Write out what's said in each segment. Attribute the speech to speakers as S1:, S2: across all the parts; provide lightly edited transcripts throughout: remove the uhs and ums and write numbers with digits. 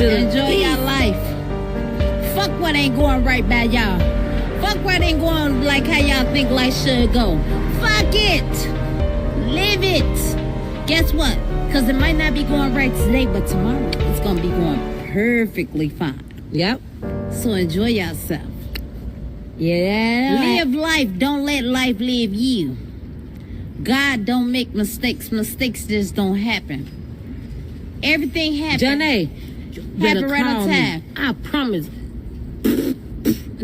S1: Enjoy your life. Fuck what ain't going right by y'all. Fuck what ain't going like how y'all think life should go. Fuck it. Live it. Guess what? Because it might not be going right today, but tomorrow it's going to be going perfectly fine.
S2: Yep.
S1: So enjoy yourself.
S2: Yeah.
S1: Live life. Don't let life live you. God don't make mistakes. Mistakes just don't happen. Everything happens.
S2: Johnny,
S1: happen right on time.
S2: I promise.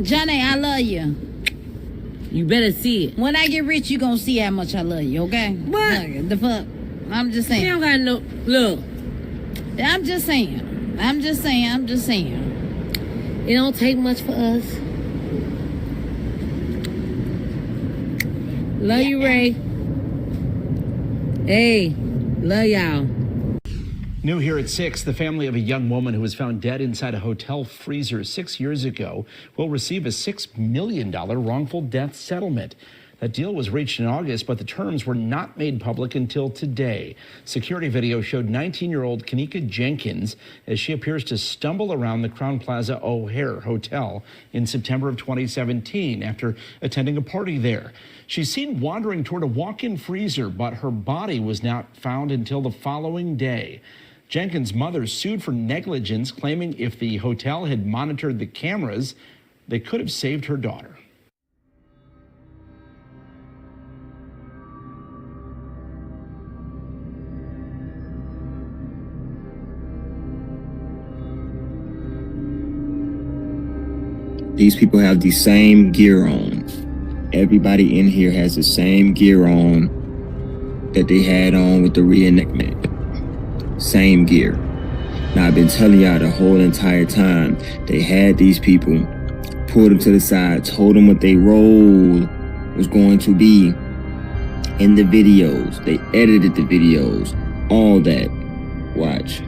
S1: Johnny, I love you.
S2: You better see it.
S1: When I get rich, you gonna see how much I love you, okay?
S2: What?
S1: Look, the fuck? I'm just saying.
S2: You don't got no... Look.
S1: I'm just saying.
S2: It don't take much for us. Love you, Ray. Hey, love y'all.
S3: New here at 6, the family of a young woman who was found dead inside a hotel freezer 6 years ago will receive a $6 million wrongful death settlement. That deal was reached in August, but the terms were not made public until today. Security video showed 19-year-old Kenneka Jenkins as she appears to stumble around the Crown Plaza O'Hare Hotel in September of 2017 after attending a party there. She's seen wandering toward a walk-in freezer, but her body was not found until the following day. Jenkins' mother sued for negligence, claiming if the hotel had monitored the cameras, they could have saved her daughter.
S4: These people have the same gear on. Everybody in here has the same gear on that they had on with the reenactment. Same gear. Now, I've been telling y'all the whole entire time, they had these people, pulled them to the side, told them what their role was going to be in the videos. They edited the videos, all that. Watch.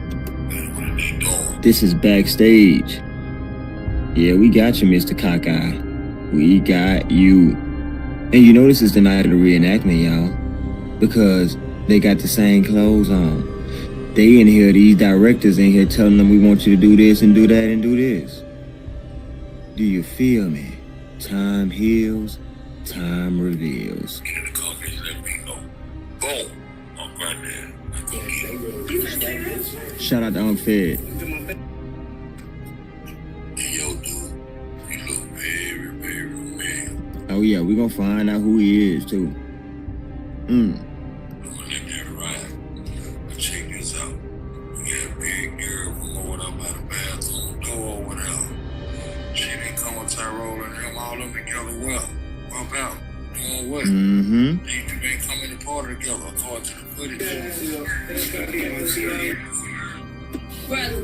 S4: This is backstage. Yeah, we got you, Mr. Cockeye. We got you. And you know this is the night of the reenactment, y'all. Because they got the same clothes on. They in here, these directors in here telling them we want you to do this and do that and do this. Do you feel me? Time heals, time reveals.
S5: Get in the car, let me know. Boom. I'm right there.
S4: Shout out to Unfed.
S5: Yo, dude, you look very, very man.
S4: Oh yeah, we gonna find out who he is too.
S5: Let me ride. But check this out. We got a big girl from going up by the bathroom door over there. She didn't come with Tyrone and them all up together well. Walk out. Doing what? These two ain't coming to party together according to the footage.
S1: Brother.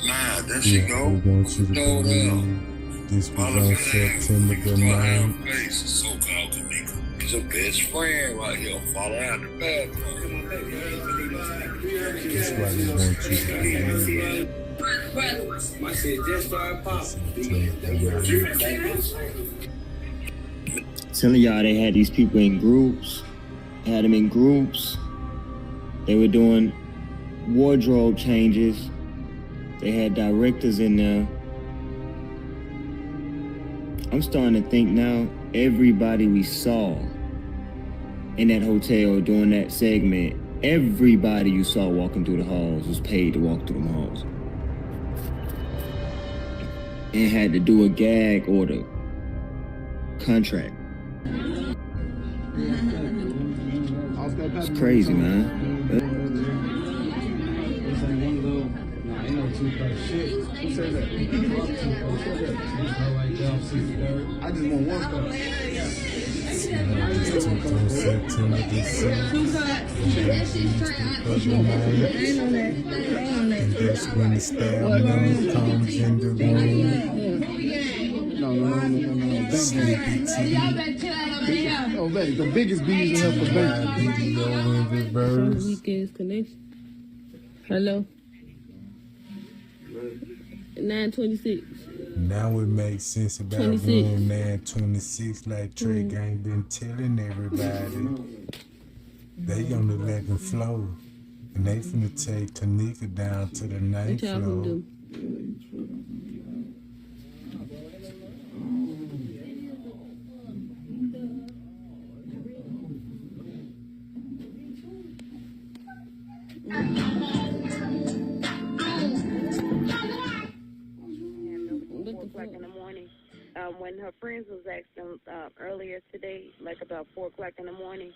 S5: Nah, that shit go. Throw down.
S6: This was on September the 9th.
S5: So-called Kenneka. He's a best friend right here. Follow out the bathroom.
S6: That's why we want you to believe.
S7: My shit just started popping.
S4: telling y'all, they had these people in groups. They had them in groups. They were doing wardrobe changes. They had directors in there. I'm starting to think now, everybody we saw in that hotel during that segment, everybody you saw walking through the halls was paid to walk through the halls. And had to do a gag order contract. It's crazy, man.
S7: I just want one cup.
S6: That's when the style comes in the room.
S7: No. Oh, baby, the biggest bees in here for baby.
S6: Video in reverse.
S2: Weekend's connection. Hello. 926.
S6: Now it makes sense about
S2: 26.
S6: room 926, like Trey Gang been telling everybody. They on the 11th floor, and they finna take Kenneka down to the 9th
S2: What y'all
S6: floor.
S2: gonna do?
S8: In the morning, when her friends was asking earlier today, like about 4 o'clock in the morning,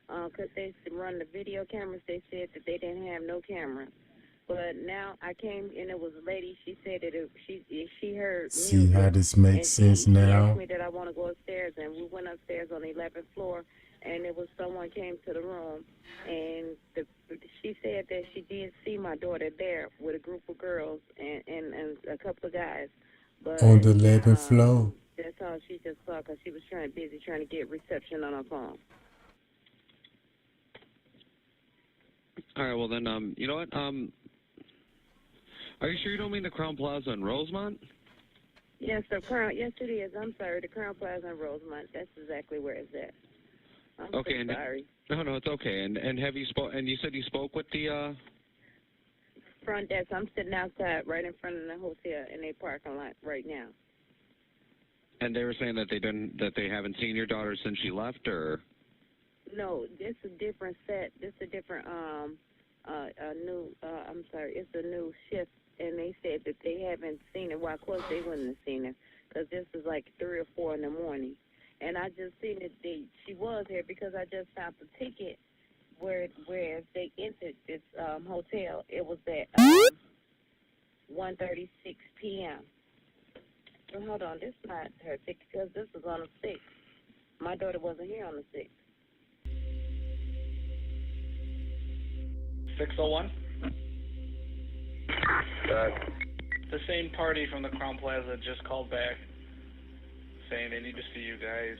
S8: because they run the video cameras, they said that they didn't have no cameras. But now I came and it was a lady. She said that she heard.
S6: See
S8: music,
S6: how this makes sense
S8: She
S6: now?
S8: asked me that I want to go upstairs, and we went upstairs on the 11th floor, and it was someone came to the room, and she said that she did see my daughter there with a group of girls and a couple of guys. But,
S6: On the 11th floor.
S8: That's all she just saw because she was busy trying to get reception on her phone.
S9: All right, well then, you know what? Are you sure you don't mean the Crown Plaza in Rosemont?
S8: Yes, yes it is. I'm sorry, the Crown Plaza in Rosemont. That's exactly where it's at. I'm
S9: okay,
S8: so sorry.
S9: No, it's okay. And have you and you said you spoke with the
S8: front desk. I'm sitting outside right in front of the hotel in a parking lot right now.
S9: And they were saying that they haven't seen your daughter since she left, or?
S8: No, this is a different set. This is a different it's a new shift, and they said that they haven't seen her. Well, of course they wouldn't have seen her because this is like 3 or 4 in the morning. And I just seen that she was here because I just found the ticket where they entered this hotel. It was at 1:36 p.m. Well, hold on, this is not her ticket because this was on the 6th. My daughter wasn't here on the 6th.
S10: 601? The same party from the Crown Plaza just called back saying they need to see you guys.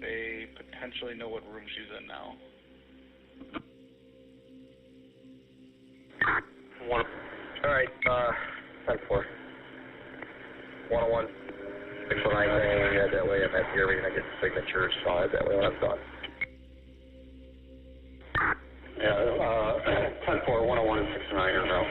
S10: They potentially know what room she's in now.
S11: Alright, 10-4. 101. 619, yeah, that way I'm at the arena, get the signatures, so that way when I'm done. Yeah, 10-4, 101 and 609 are now.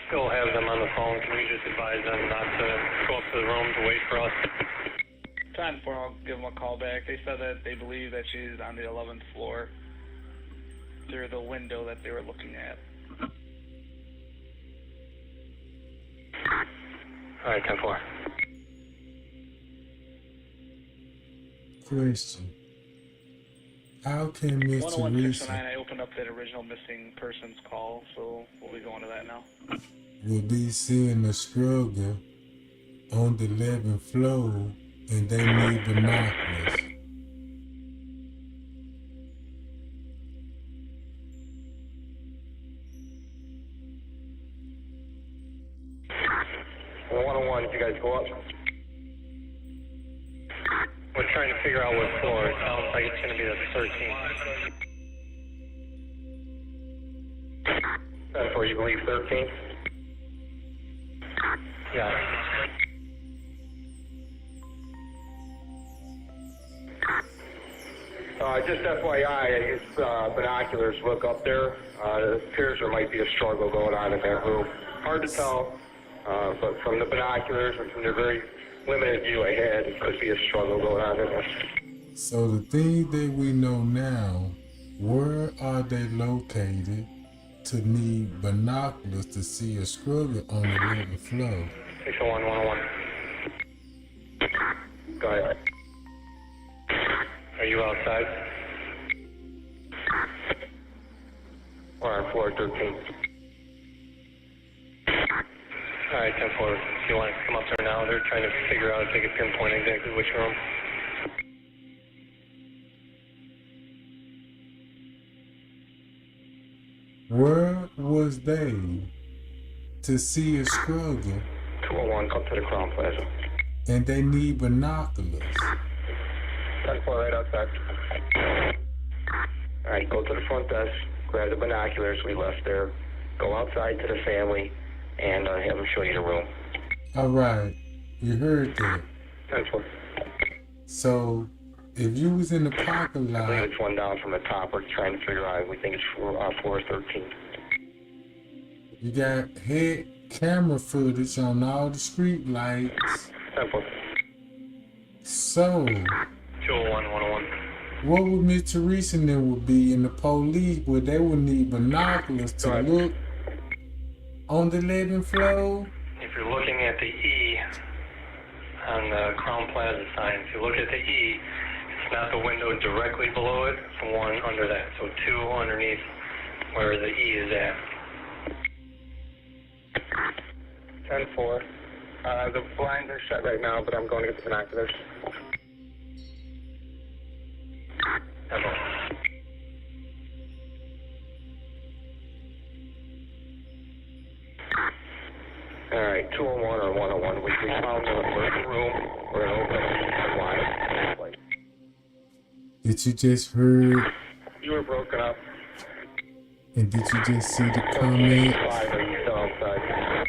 S12: Still have them on the phone. Can you just advise them not to go up to the room to wait for us?
S10: 10-4, I'll give them a call back. They said that they believe that she's on the 11th floor through the window that they were looking at.
S12: All right, 10-4.
S6: Question. How can Mr.
S10: 101,
S6: Reese
S10: 609, I opened up that original missing person's call, so we'll be going to that now.
S6: will be seeing the struggle on the 11th floor and they need binoculars?
S11: Well, 101, did you guys go up?
S12: We're trying to figure out what floor. It sounds like it's going to be the 13th.
S11: you believe 13?
S12: Yeah.
S11: Just FYI, it's binoculars. Look up there. It appears there might be a struggle going on in that room. Hard to tell, but from the binoculars and from the very limited view I had, it could be a struggle going on in there.
S6: So the thing that we know now, where are they located to need binoculars to see a struggle on the 11th floor?
S12: 601, 101.
S11: Go ahead.
S12: Are you outside?
S11: We're on floor 13.
S12: All right, 10-4. If you want to come up there now, they're trying to figure out if they can pinpoint exactly which room.
S6: Where was they to see a struggle?
S11: 201, come to the Crown Plaza.
S6: And they need binoculars.
S11: 10-4, right outside. All right, go to the front desk, grab the binoculars we left there, go outside to the family, and have them show you the room.
S6: All right, you heard that.
S11: 10-4.
S6: So, if you was in the parking
S11: I believe
S6: lot,
S11: it's one down from the top. We're trying to figure out. We think it's floor 13.
S6: you got head camera footage on all the street lights.
S11: 10-4.
S6: So,
S12: 201, 101.
S6: what would Miss Teresa and them would be in the police where they would need binoculars to look on the 11th floor?
S12: If you're looking at the E on the Crown Plaza sign, if you look at the E, it's not the window directly below it, it's the one under that. So 2 underneath where the E is at.
S11: 10-4. The blinds are shut right now, but I'm going to get the binoculars.
S12: 10-4.
S11: All right, 201 or 101. We found the room. We're going to open the blinds.
S6: Did you just heard,
S11: You were broken up.
S6: and did you just see the comment?
S11: 5, are you still outside?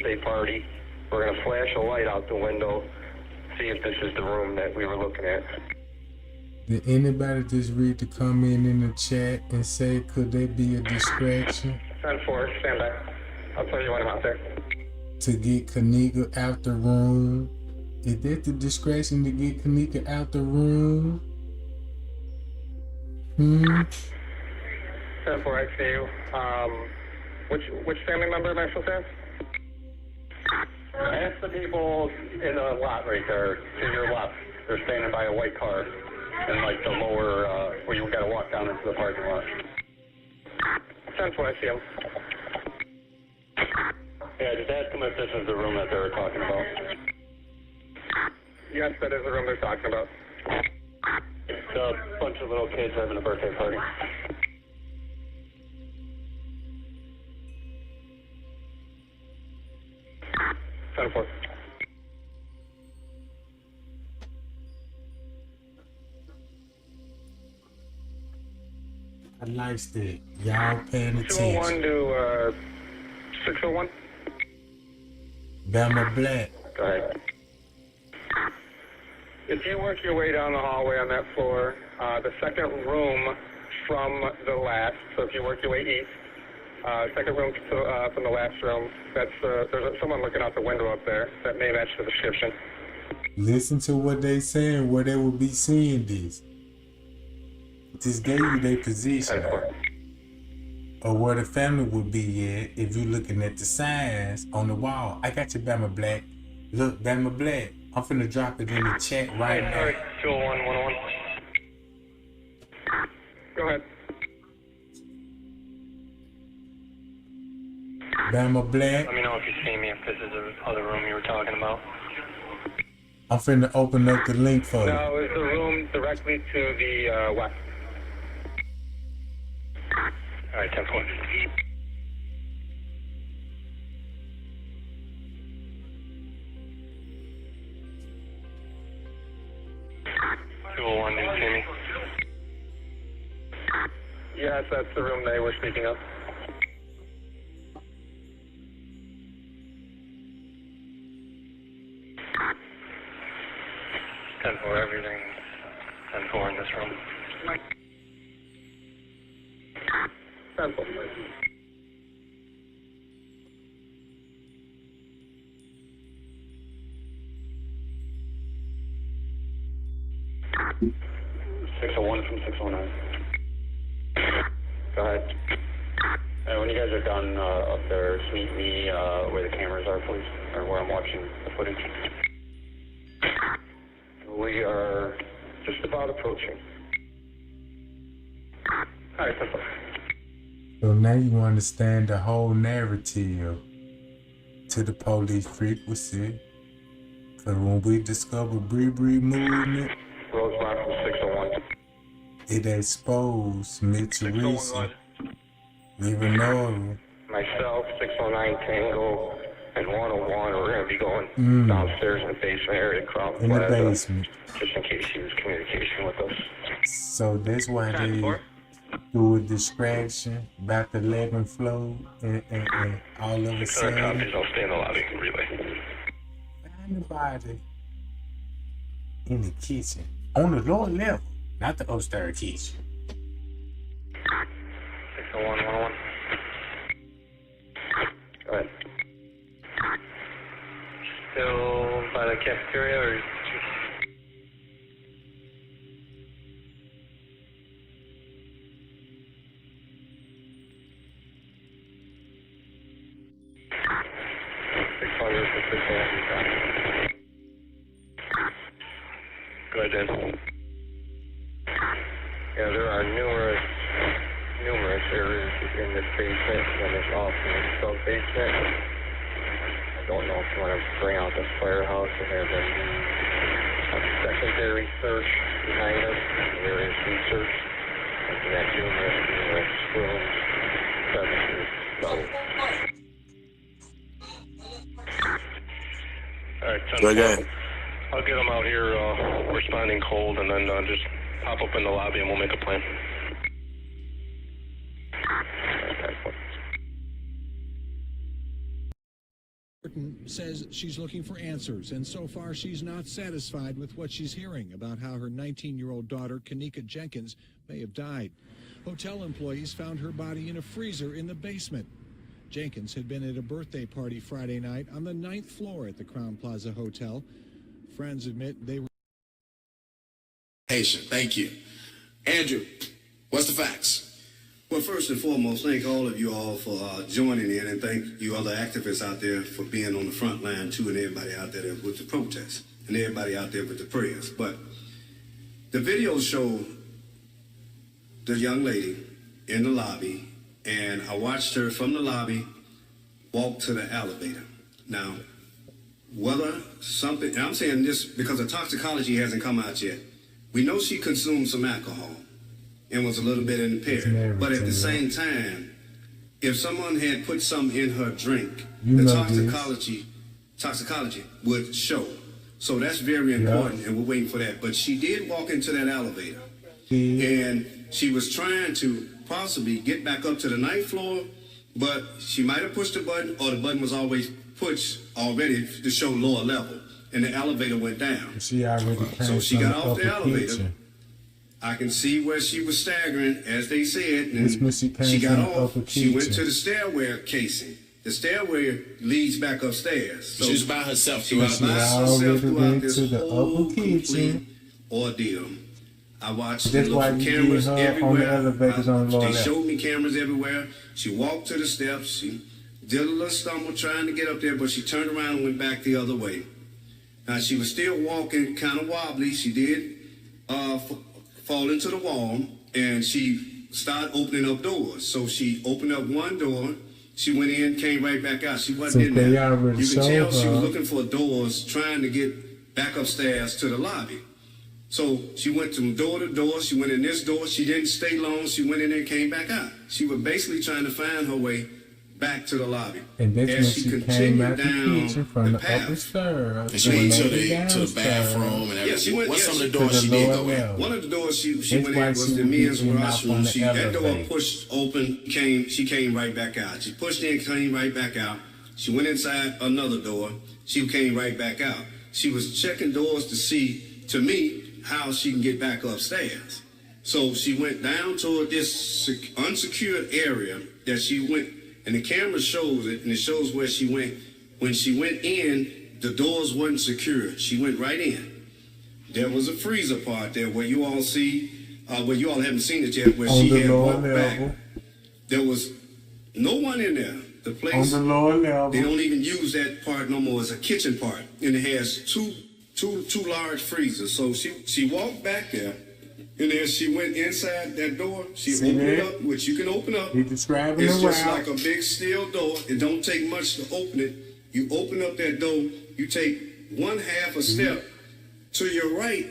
S11: Day party. We're going to flash a light out the window, see if this is the room that we were looking at.
S6: Did anybody just read the comment in the chat and say, could there be a distraction
S11: 10-4, stand by. I'll tell you when I'm out there.
S6: to get Kenneka out the room? Is that the distraction to get Kenneka out the room?
S11: 10-4, I see you. Which family member am I supposed to ask?
S13: Ask the people in the lot right there, to your left. They're standing by a white car in like the lower, where you gotta walk down into the parking lot.
S11: 10-4, I see him.
S13: Yeah, just ask them if this is the room that they were talking about.
S11: Yes, that is the room they're talking about.
S13: It's a bunch of little kids having a birthday party.
S6: I like that. Y'all paying
S11: 201
S6: attention.
S11: to 601.
S6: Bama Black.
S11: Go ahead. If you work your way down the hallway on that floor, the second room from the last, so if you work your way east, second room from the last room, there's someone looking out the window up there that may match the description.
S6: Listen to what they saying, where they will be seeing this. Just gave you their position. Or where the family would be at if you're looking at the signs on the wall. I got you, Bama Black. Look, Bama Black. I'm finna drop it in the chat right now.
S12: 201, 101.
S11: Go ahead.
S6: Bama Black.
S12: Let me know if you see me, if this is the other room you were talking about.
S6: I'm finna open up the link for you.
S11: No, it's the room directly to the west.
S12: All right, 10-4. Do you see me?
S11: Yes, that's the room they were speaking of.
S12: 10-4, everything 10-4 in this room.
S11: 10-4.
S13: (601 from 609). Go ahead. When you guys are done up there, just meet me where the cameras are, please, or where I'm watching the footage. We are just about approaching. All right, that's all.
S6: So now you understand the whole narrative to the police frequency. Because when we discovered Bree movement,
S11: Rosemont from 601.
S6: it exposed Mitsubishi, even though
S11: Myself, 609 Tango, and 101 are going to be going downstairs in the basement area, Crown
S6: in the
S11: Plaza,
S6: basement.
S11: just in case he was communication with us.
S6: So that's why they do a distraction about the 11th floor and all of a
S11: Copies,
S6: sudden
S11: I'll stay in the lobby and relay.
S6: find the body in the kitchen on the lower level, not the upstairs kitchen.
S12: 601, 101.
S11: Go ahead.
S12: Still by the cafeteria or?
S11: Go ahead, Dan. Yeah, there are numerous areas in this basement and this also in the sub-basement. I don't know if you want to bring out the firehouse or have them do a secondary search behind us, various research, looking at numerous rooms, crevices, levels.
S12: All right, 10-4. I'll get them out here responding cold, and then just pop up in the lobby and we'll make a plan.
S14: Says she's looking for answers, and so far she's not satisfied with what she's hearing about how her 19-year-old daughter, Kenneka Jenkins, may have died. Hotel employees found her body in a freezer in the basement. Jenkins had been at a birthday party Friday night on the 9th floor at the Crown Plaza Hotel. Friends admit they were
S15: patient. Thank you. Andrew, what's the facts?
S16: Well, first and foremost, thank all of you all for joining in, and thank you other activists out there for being on the front line too, and everybody out there with the protests, and everybody out there with the prayers. But the videos show the young lady in the lobby, and I watched her from the lobby walk to the elevator. Now, whether something, and I'm saying this because the toxicology hasn't come out yet, we know she consumed some alcohol and was a little bit impaired. But at the same time, if someone had put some in her drink, the toxicology would show. So that's very important, and we're waiting for that. But she did walk into that elevator, and she was trying to possibly get back up to the 9th floor, but she might have pushed the button, or the button was always pushed already to show lower level, and the elevator went down.
S6: She already came
S16: so she got off the elevator.
S6: Kitchen.
S16: I can see where she was staggering, as they said, and
S6: she
S16: got off. She went to the stairway casing. The stairway leads back upstairs. So
S15: she was by herself
S16: She was by herself throughout this whole complete ordeal. I watched the cameras everywhere. They showed me cameras everywhere. She walked to the steps. She did a little stumble trying to get up there, but she turned around and went back the other way. Now, she was still walking kind of wobbly. She did fall into the wall, and she started opening up doors. So she opened up one door. She went in, came right back out. She wasn't in there. You can tell she was looking for doors, trying to get back upstairs to the lobby. So she went from door to door. She went in this door. She didn't stay long. She went in there and came back out. She was basically trying to find her way back to the lobby.
S6: And that's when she came out the kitchen from the upper stairs.
S15: And she went to the bathroom and everything.
S16: Yeah, she went.
S15: What's some of the doors she did go in?
S16: One of the doors she went in was the men's washroom. That door pushed open. She came right back out. She pushed in, came right back out. She went inside another door. She came right back out. She was checking doors to see to me how she can get back upstairs. So she went down toward this unsecured area that she went, and the camera shows it, and it shows where she went. When she went in, the doors weren't secured. She went right in. There was a freezer part there where you all see, where you all haven't seen it yet, where she had walked back. There was no one in there. The place,
S6: on the lower level.
S16: They don't even use that part no more as a kitchen part, and it has two large freezers. So she walked back there, and then she went inside that door. She opened it up, which you can open up.
S6: He's describing
S16: it's just like a big steel door. It don't take much to open it. You open up that door. You take one half a step. To your right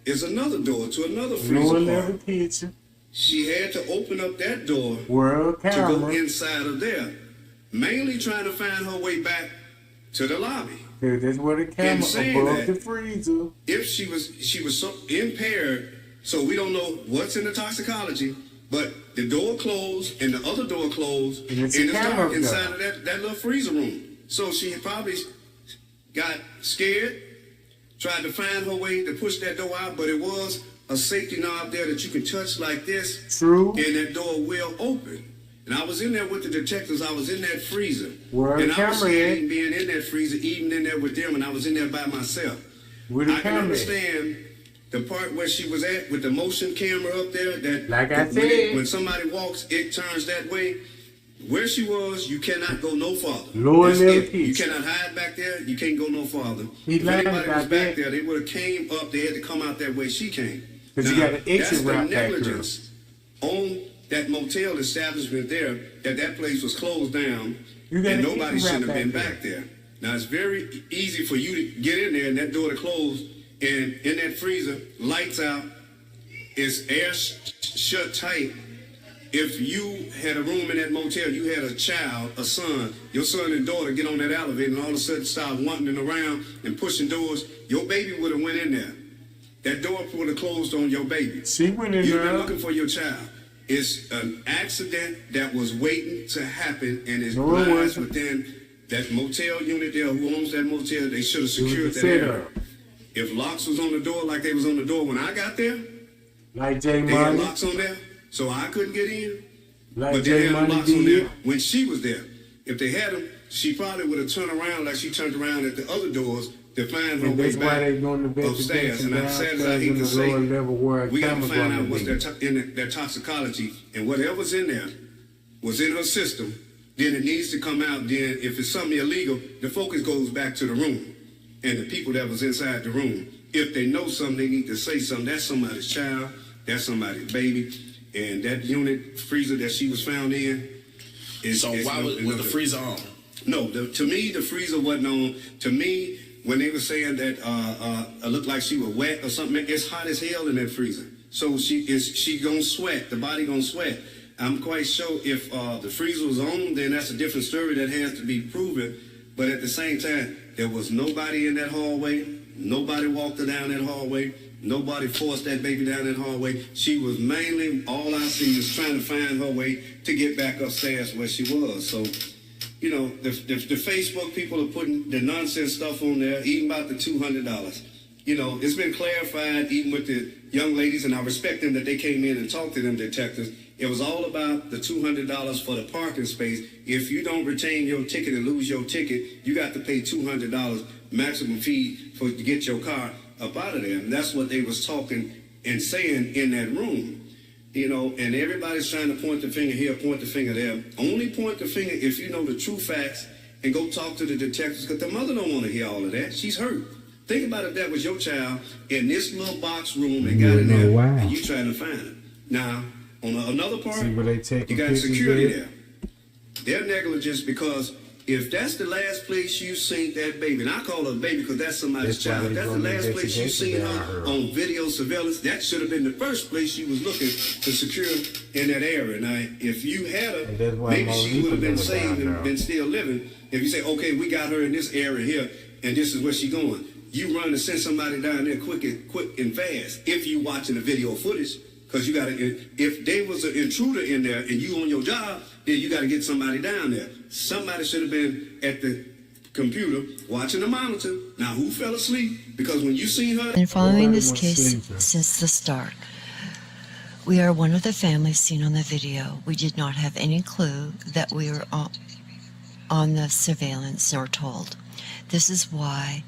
S16: is another door to another freezer part.
S6: Kitchen.
S16: She had to open up that door
S6: to
S16: go inside of there, mainly trying to find her way back to the lobby.
S6: That's where the camera above the freezer.
S16: If she was so impaired, so we don't know what's in the toxicology, but the door closed and the other door closed, and it's dark inside of that little freezer room. So she probably got scared, tried to find her way to push that door out, but it was a safety knob there that you can touch like this.
S6: True.
S16: And that door will open. And I was in there with the detectives. I was in that freezer.
S6: Where
S16: and I was scared being in that freezer, even in there with them, and I was in there by myself. I can understand the part where she was at with the motion camera up there. That
S6: like I said,
S16: when somebody walks, it turns that way. Where she was, you cannot go no farther. You cannot hide back there. You can't go no farther. If anybody was back there, they would have came up. They had to come out that way she came.
S6: Because you got an exit route back there.
S16: That's the negligence on that motel establishment there, that place was closed down, and nobody shouldn't have been back there. Now, it's very easy for you to get in there and that door to close, and in that freezer, lights out, it's air shut tight. If you had a room in that motel, you had a child, a son, your son and daughter get on that elevator and all of a sudden start wandering around and pushing doors, your baby would have went in there. That door would have closed on your baby.
S6: She went in there.
S16: You've been looking for your child. It's an accident that was waiting to happen, and it's lies within that motel unit there. Who owns that motel? They should have secured that area. If locks was on the door like they was on the door when I got there,
S6: like
S16: they had locks on there, so I couldn't get in. But they had locks on there when she was there. If they had them, she probably would have turned around like she turned around at the other doors to find her way back upstairs. And as sad as I hate to say, we got to find out what's in their toxicology, and whatever's in there was in her system. Then it needs to come out. Then if it's something illegal, the focus goes back to the room and the people that was inside the room. If they know something, they need to say something. That's somebody's child. That's somebody's baby. And that unit freezer that she was found in.
S15: So why was the freezer on?
S16: No, to me, the freezer wasn't on. To me, when they were saying that it looked like she was wet or something, it's hot as hell in that freezer. So she gonna sweat. The body gonna sweat. I'm quite sure if the freezer was on, then that's a different story that has to be proven. But at the same time, there was nobody in that hallway. Nobody walked her down that hallway. Nobody forced that baby down that hallway. She was mainly, all I see is trying to find her way to get back upstairs where she was. So, you know, the Facebook people are putting the nonsense stuff on there, even about the $200. You know, it's been clarified even with the young ladies, and I respect them that they came in and talked to them detectives. It was all about the $200 for the parking space. If you don't retain your ticket and lose your ticket, you got to pay $200 maximum fee to get your car up out of there. And that's what they was talking and saying in that room. You know, and everybody's trying to point the finger here, point the finger there. Only point the finger if you know the true facts and go talk to the detectives, because the mother don't want to hear all of that. She's hurt. Think about if that was your child in this little box room and got in there and you trying to find it. Now, on another part, you got security there. They're negligence because if that's the last place you seen that baby, and I call her a baby because that's somebody's child, that's the last place you seen her on video surveillance, that should have been the first place you was looking to secure in that area. Now, if you had her, maybe she would have been saved and been still living. If you say, okay, we got her in this area here, and this is where she going, you run to send somebody down there quick and fast if you watching the video footage. Because you got to, if they was an intruder in there and you on your job, then you got to get somebody down there. Somebody should have been at the computer watching the monitor. Now, who fell asleep? Because when you seen her...
S17: Been following this case since the start. We are one of the families seen on the video. We did not have any clue that we were on the surveillance or told. This is why,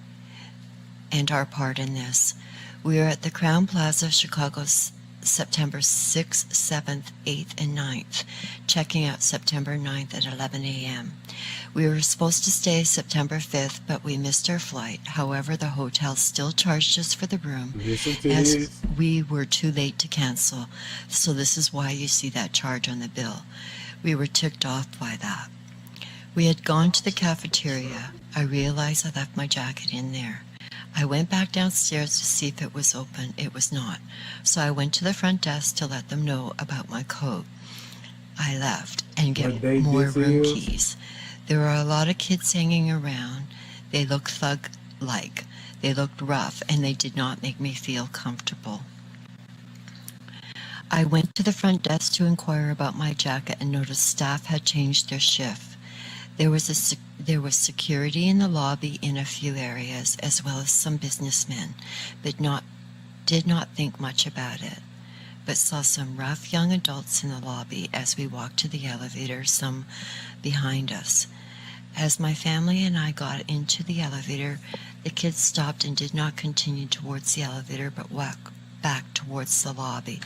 S17: and our part in this. We are at the Crown Plaza, Chicago's September 6th, 7th, 8th, and 9th, checking out September 9th at 11 a.m. We were supposed to stay September 5th, but we missed our flight. However, the hotel still charged us for the room as we were too late to cancel. So this is why you see that charge on the bill. We were ticked off by that. We had gone to the cafeteria. I realized I left my jacket in there. I went back downstairs to see if it was open. It was not. So I went to the front desk to let them know about my coat. I left and get more room keys. There were a lot of kids hanging around. They looked thug-like. They looked rough, and they did not make me feel comfortable. I went to the front desk to inquire about my jacket and noticed staff had changed their shift. There was security in the lobby in a few areas, as well as some businessmen, but did not think much about it, but saw some rough young adults in the lobby as we walked to the elevator, some behind us. As my family and I got into the elevator, the kids stopped and did not continue towards the elevator, but walked back towards the lobby.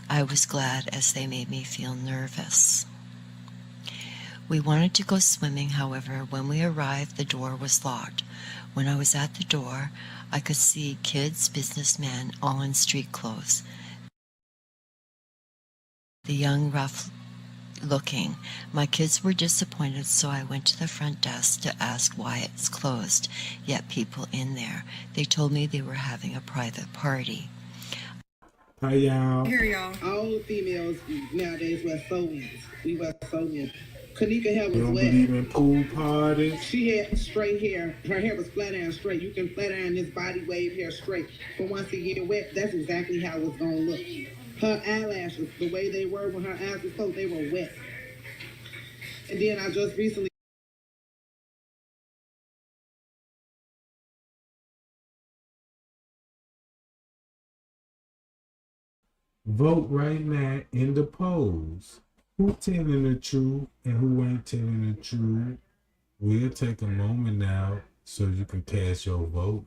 S17: I was glad, as they made me feel nervous. We wanted to go swimming, however, when we arrived, the door was locked. When I was at the door, I could see kids, businessmen, all in street clothes. The young, rough-looking. My kids were disappointed, so I went to the front desk to ask why it's closed, yet people in there. They told me they were having a private party.
S6: Hi, y'all.
S18: Here, y'all. All females nowadays wear sew-ins. We wear sew-ins. Kenneka hair was
S6: you don't
S18: wet.
S6: believe in pool parties?
S18: She had straight hair. Her hair was flat iron straight. You can flat iron this body wave hair straight. But once it get wet, that's exactly how it's gonna look. Her eyelashes, the way they were when her eyes were closed, they were wet. And then I just recently
S6: vote right now in the polls. Who telling the truth and who ain't telling the truth? We'll take a moment now so you can cast your vote.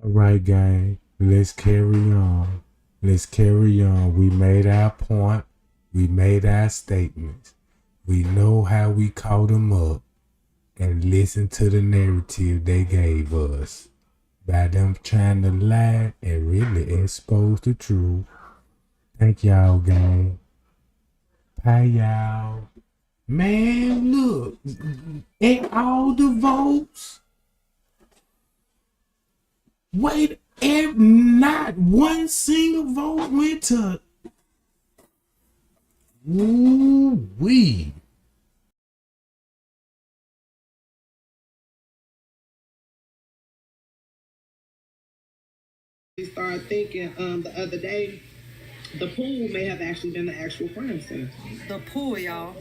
S6: All right, gang, let's carry on. Let's carry on. We made our point. We made our statements. We know how we caught them up and listen to the narrative they gave us. by them trying to lie and really expose the truth. Thank y'all, gang. Bye, y'all. Man, look, at all the votes, wait, not one single vote went to we.
S18: We started thinking the other day, the pool may have actually been the actual crime scene. The pool, y'all.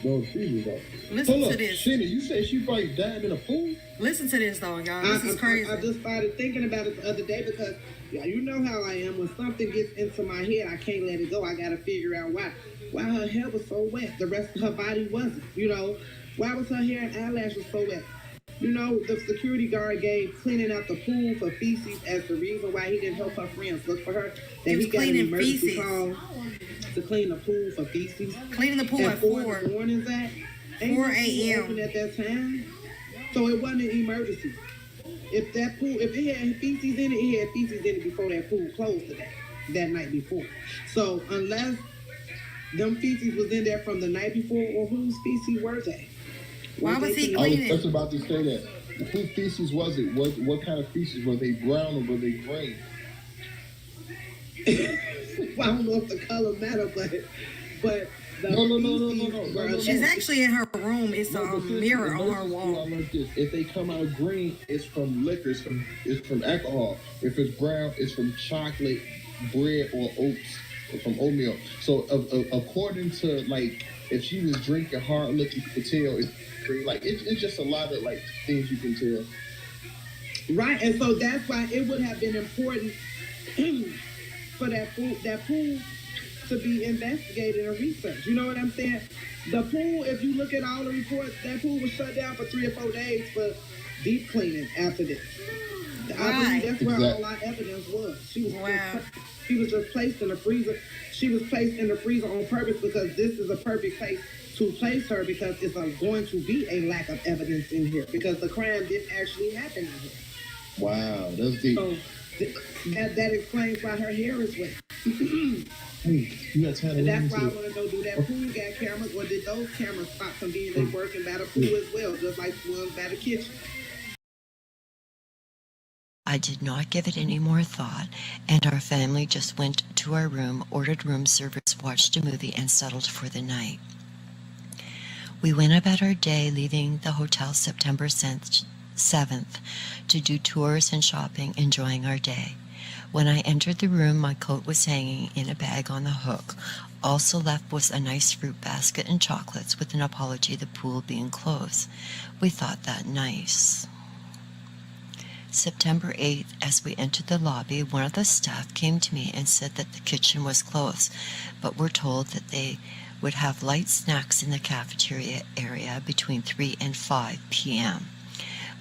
S7: Listen to this. Shinny, you said she probably died in a pool?
S18: Listen to this, though, y'all. This is crazy. I just started thinking about it the other day because, yeah, you know how I am. When something gets into my head, I can't let it go. I got to figure out why. Why her hair was so wet. The rest of her body wasn't, you know. Why was her hair and eyelashes so wet? You know, the security guard gave cleaning out the pool for feces as the reason why he didn't help her friends look for her. That he got an emergency call to clean the pool for feces. Cleaning the pool at 4 in the morning, Zach. 4 a.m. at that time. So it wasn't an emergency. If that pool, if it had feces in it, it had feces in it before that pool closed that night before. So unless them feces was in there from the night before, or whose feces were they? Why was he cleaning?
S7: I was just about to say that. Whose feces was it? What kind of feces? Were they brown or were they green?
S18: Well, I don't know if the color matter, but no. She's actually in her room. It's a mirror on her wall.
S7: If they come out green, it's from liquor. It's from alcohol. If it's brown, it's from chocolate, bread, or oats, or from oatmeal. So, according to like, if she was drinking hard liquor, you could tell it's green. Like it's just a lot of like things you can tell.
S18: Right, and so that's why it would have been important for that pool to be investigated and researched. You know what I'm saying? The pool, if you look at all the reports, that pool was shut down for 3 or 4 days for deep cleaning after this. I believe that's where all our evidence was. She was just placed in the freezer. She was placed in the freezer on purpose because this is a perfect place to place her because it's going to be a lack of evidence in here because the crime didn't actually happen in here.
S7: Wow, that's deep.
S18: So that explains why her hair is wet.
S7: You got time to
S18: and that's why I want to know, do that pool got cameras or did those cameras stop from being working by the pool as well, just like the ones by the kitchen?
S17: I did not give it any more thought, and our family just went to our room, ordered room service, watched a movie, and settled for the night. We went about our day, leaving the hotel September 7th to do tours and shopping, enjoying our day. When I entered the room, my coat was hanging in a bag on the hook. Also left was a nice fruit basket and chocolates with an apology the pool being closed. We thought that nice. September 8th, as we entered the lobby, one of the staff came to me and said that the kitchen was closed, but were told that they would have light snacks in the cafeteria area between 3 and 5 p.m.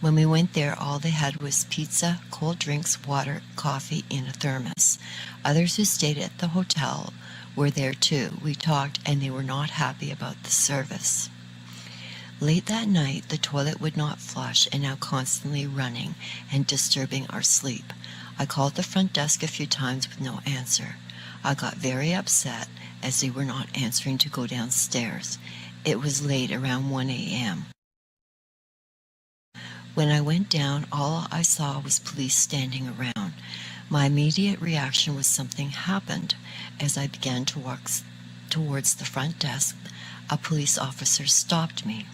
S17: When we went there, all they had was pizza, cold drinks, water, coffee in a thermos. Others who stayed at the hotel were there too. We talked and they were not happy about the service. Late that night, the toilet would not flush and now constantly running and disturbing our sleep. I called the front desk a few times with no answer. I got very upset as they were not answering to go downstairs. It was late, around 1 a.m. When I went down, all I saw was police standing around. My immediate reaction was something happened. As I began to walk towards the front desk, a police officer stopped me.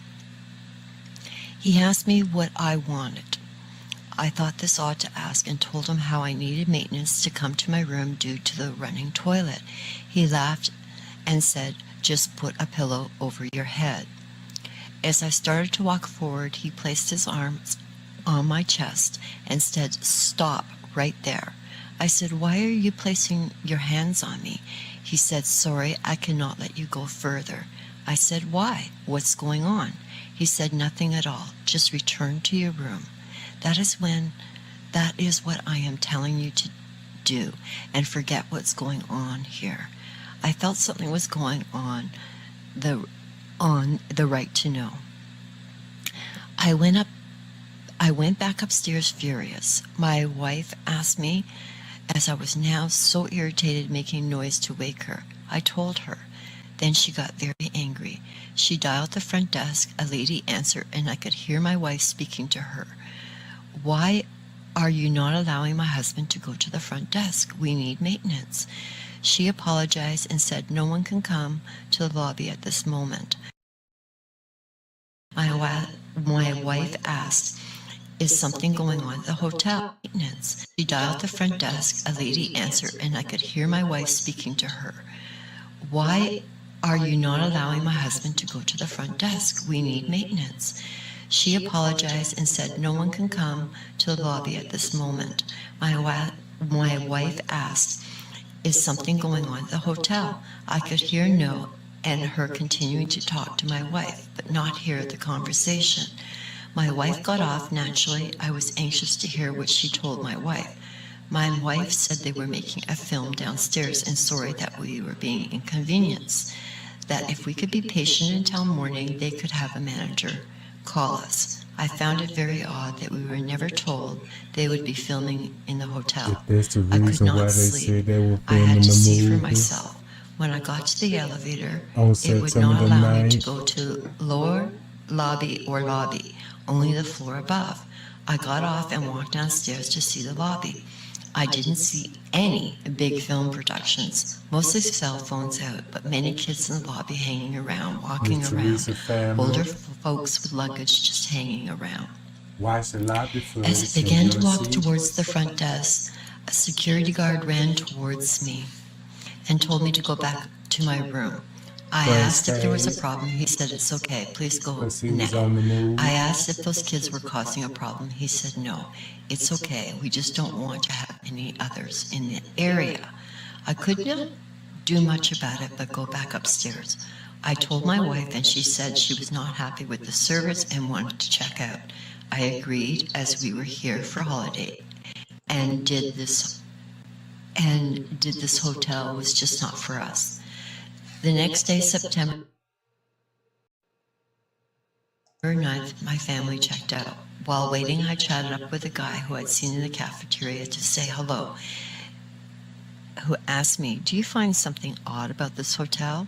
S17: He asked me what I wanted. I thought this odd to ask and told him how I needed maintenance to come to my room due to the running toilet. He laughed and said, "Just put a pillow over your head." As I started to walk forward, he placed his arms on my chest and said, "Stop right there." I said, "Why are you placing your hands on me?" He said, "Sorry, I cannot let you go further." I said, "Why? What's going on?" He said, "Nothing at all. Just return to your room. That is what I am telling you to do, and forget what's going on here." I felt something was going on the right to know. I went I went back upstairs furious. My wife asked me, as I was now so irritated making noise to wake her. I told her. Then she got very angry. She dialed the front desk. A lady answered, and I could hear my wife speaking to her. Why are you not allowing my husband to go to the front desk? We need maintenance. She apologized and said no one can come to the lobby at this moment. My wife asked, is something going on at the hotel? Maintenance. She dialed the front desk. A lady answered, and I could hear my wife speaking to her. Why are you not allowing my husband to go to the front desk? We need maintenance. She apologized and said no one can come to the lobby at this moment. My wife asked, is something going on at the hotel? I could hear no and her continuing to talk to my wife, but not hear the conversation. My wife got off. Naturally, I was anxious to hear what she told my wife. My wife said they were making a film downstairs and sorry that we were being inconvenienced. That if we could be patient until morning, they could have a manager call us. I found it very odd that we were never told they would be filming in the hotel.
S6: That's the
S17: I could
S6: reason why
S17: not
S6: they
S17: sleep.
S6: said they were
S17: I
S6: filming
S17: had to
S6: the
S17: see for
S6: movie
S17: myself. When I got to the elevator,
S6: on
S17: it would
S6: September
S17: not
S6: the
S17: allow me to
S6: 9th.
S17: go to lower lobby or lobby, only the floor above. I got off and walked downstairs to see the lobby. I didn't see any big film productions, mostly cell phones out, but many kids in the lobby hanging around, walking
S6: Miss
S17: around,
S6: Teresa family.
S17: older folks with luggage just hanging around.
S6: Watch the lobby footage.
S17: As I
S6: and
S17: began to
S6: you'll
S17: walk
S6: see.
S17: towards the front desk, a security guard ran towards me and told me to go back to my room. I asked if there was a problem. He said, it's okay, please go
S6: Because he was
S17: now.
S6: on the move.
S17: I asked if those kids were causing a problem. He said, no, it's okay. We just don't want to have any others in the area. I couldn't do much about it, but go back upstairs. I told my wife, and she said she was not happy with the service and wanted to check out. I agreed, as we were here for holiday, and did this hotel was just not for us. The next day, September 9th, my family checked out. While waiting, I chatted up with a guy who I'd seen in the cafeteria to say hello, who asked me, do you find something odd about this hotel?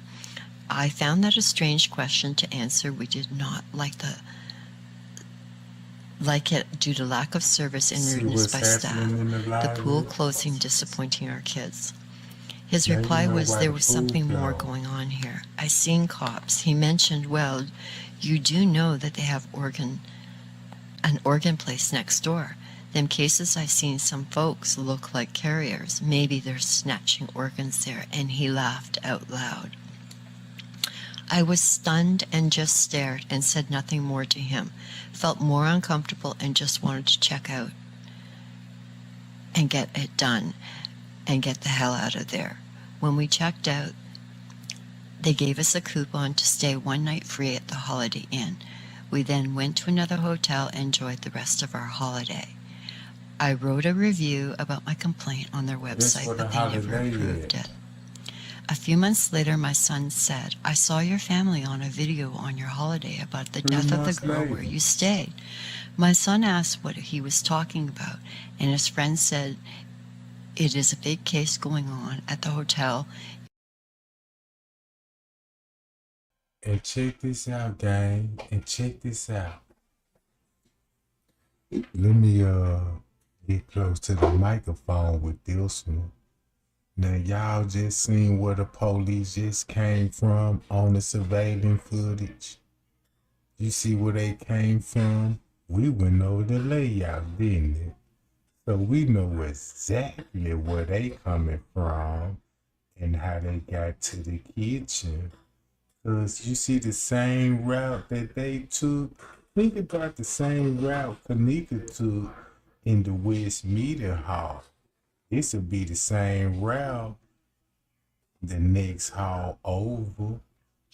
S17: I found that a strange question to answer. We did not like it due to lack of service and
S6: See
S17: rudeness
S6: what's
S17: by staff.
S6: happening in the
S17: The
S6: library.
S17: pool closing disappointing our kids. His
S6: Now you
S17: reply
S6: know
S17: was
S6: why
S17: there
S6: the
S17: was
S6: pool
S17: something more
S6: closed.
S17: going on here. I seen cops. He mentioned, well, you do know that they have an organ place next door. Them cases I seen some folks look like carriers. Maybe they're snatching organs there. And he laughed out loud. I was stunned and just stared and said nothing more to him. Felt more uncomfortable and just wanted to check out and get it done and get the hell out of there. When we checked out, they gave us a coupon to stay one night free at the Holiday Inn. We then went to another hotel and enjoyed the rest of our holiday. I wrote a review about my complaint on their
S6: This
S17: website,
S6: for the
S17: but they never
S6: holiday
S17: approved
S6: yet.
S17: it. A few months later, my son said, I saw your family on a video on your holiday about the
S6: 3
S17: death of the
S6: months
S17: girl
S6: later.
S17: where you stayed. My son asked what he was talking about, and his friend said, it is a big case going on at the hotel.
S6: And check this out, gang. And check this out. Let me get close to the microphone with this one. Now y'all just seen where the police just came from on the surveillance footage. You see where they came from? We went over the layout, didn't it? So we know exactly where they coming from and how they got to the kitchen. Cause you see the same route that they took. Think about the same route Kenneka took in the West Meeting Hall. This will be the same route the next hall over.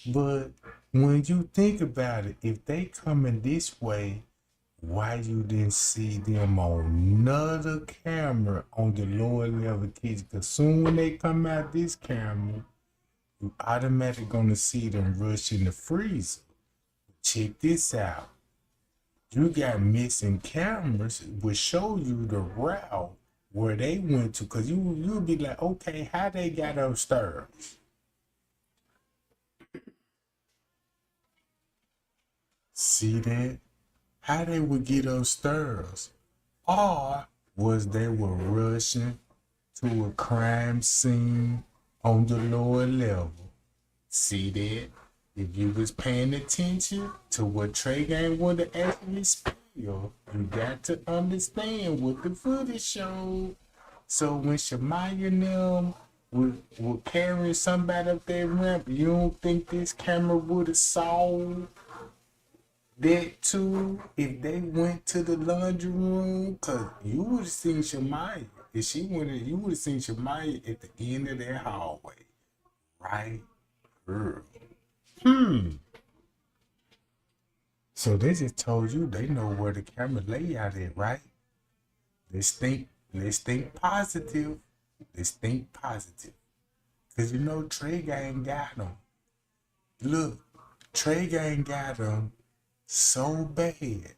S6: But when you think about it, if they coming this way, why you didn't see them on another camera on the lower level kitchen? Because soon when they come out this camera, you automatically gonna see them rush in the freezer. Check this out. You got missing cameras would show you the route where they went to, because you'll be like, okay, how they got upstairs? See that? How they would get upstairs? Or was they were rushing to a crime scene on the lower level? See that? If you was paying attention to what Trey Gang wanted to actually spill, you got to understand what the footage showed. So when Shamaya and them were carrying somebody up that ramp, you don't think this camera would have saw that too if they went to the laundry room? Cause you would have seen Shamaya. If she went, you would have seen Shamaya at the end of that hallway, right? Girl. So they just told you they know where the camera layout is, right? Let's think positive. Let's think positive. Cause you know Trey Gang got them. Look, Trey Gang got them so bad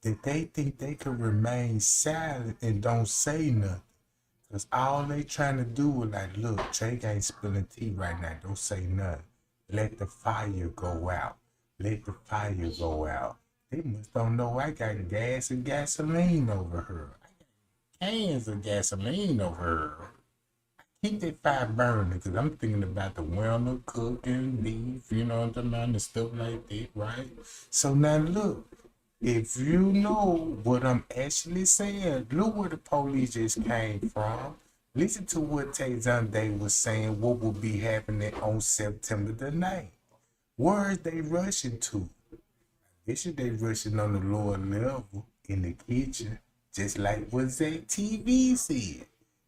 S6: that they think they can remain silent and don't say nothing. Cause all they trying to do is like, look, Trey Gang spilling tea right now. Don't say nothing. Let the fire go out. Let the fire go out. They must don't know I got gas and gasoline over her. I got cans of gasoline over her. Keep that fire burning, because I'm thinking about the winter cooking, beef, you know what I'm talking about, and stuff like that, right? So now look, if you know what I'm actually saying, look where the police just came from. Listen to what Tay Zunday was saying, what will be happening on September the 9th. Where is they rushing to? This is they rushing on the lower level in the kitchen, just like what Zach TV said.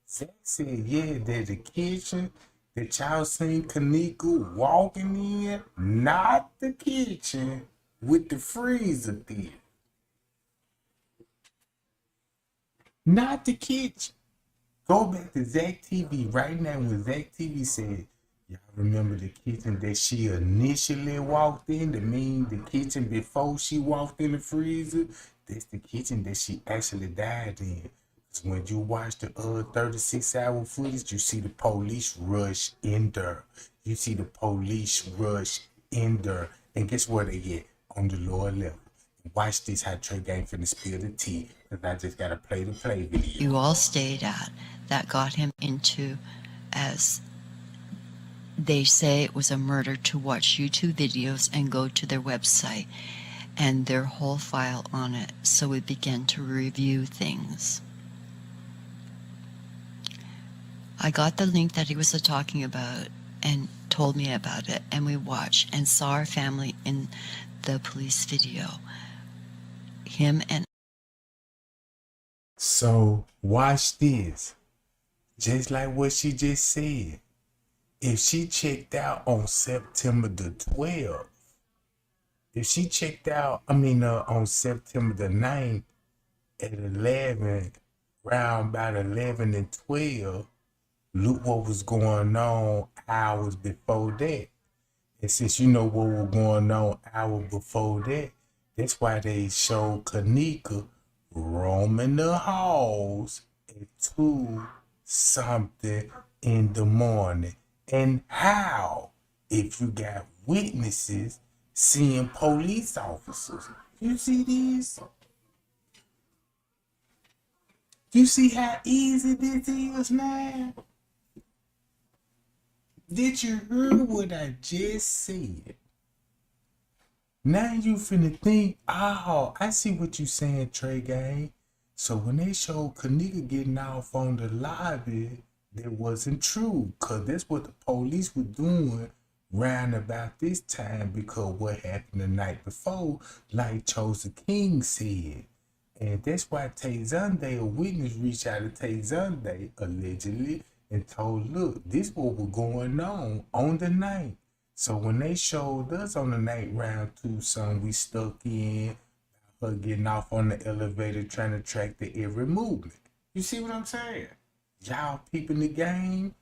S6: Zach said, yeah, that the kitchen that y'all seen Kenneka walking in, not the kitchen with the freezer there. Not the kitchen. Go back to Zach TV right now when Zach TV said, y'all remember the kitchen that she initially walked in? The kitchen before she walked in the freezer? That's the kitchen that she actually died in. So when you watch the 36-hour footage, you see the police rush in there. You see the police rush in there. And guess where they get? On the lower level. Watch this, how Trey Gang finna spill the tea. Because I just gotta play the play video.
S17: You all stayed at that got him into, as they say, it was a murder, to watch YouTube videos and go to their website and their whole file on it. So we began to review things. I got the link that he was talking about and told me about it, and we watched and saw our family in the police video. Him and...
S6: So watch this. Just like what she just said. If she checked out on September the 12th, if she checked out, on September the 9th at 11, round about 11 and 12, look what was going on hours before that. And since you know what was going on hours before that, that's why they showed Kenneka roaming the halls at 2-something in the morning. And how, if you got witnesses seeing police officers? You see this? You see how easy this is now? Did you hear what I just said? Now you finna think, oh, I see what you saying, Trey Gang. So when they showed Kenneka getting off on the lobby, that wasn't true, because that's what the police were doing round about this time, because what happened the night before, like Chosen King said. And that's why Tay Zunday, a witness, reached out to Tay Zunday, allegedly, and told, look, this what was going on the night. So when they showed us on the night round 2, son, we stuck in, her getting off on the elevator, trying to track the every movement. You see what I'm saying? Y'all peeping the game.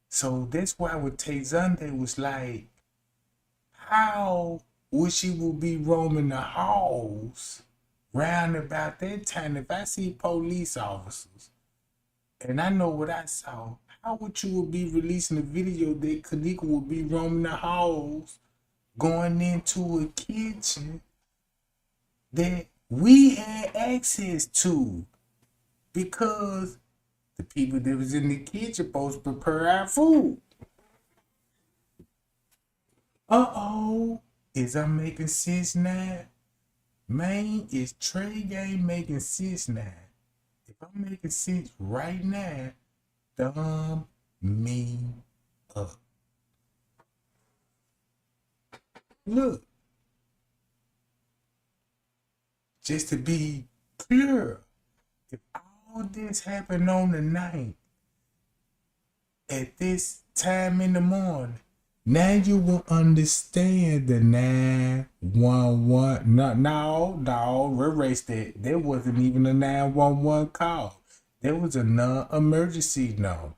S6: So that's why with Tay Zunday was like, how would she will be roaming the halls round about that time, if I see police officers and I know what I saw, how would you would be releasing a video that Kenneka would be roaming the halls, going into a kitchen that we had access to? Because the people that was in the kitchen supposed to prepare our food. Is I making sense now? Man, is Trey Game making sense now? If I'm making sense right now, thumb me up. Look, just to be clear, if all this happened on the night, at this time in the morning, now you will understand the 911. No, erase that. There wasn't even a 911 call. There was a non-emergency number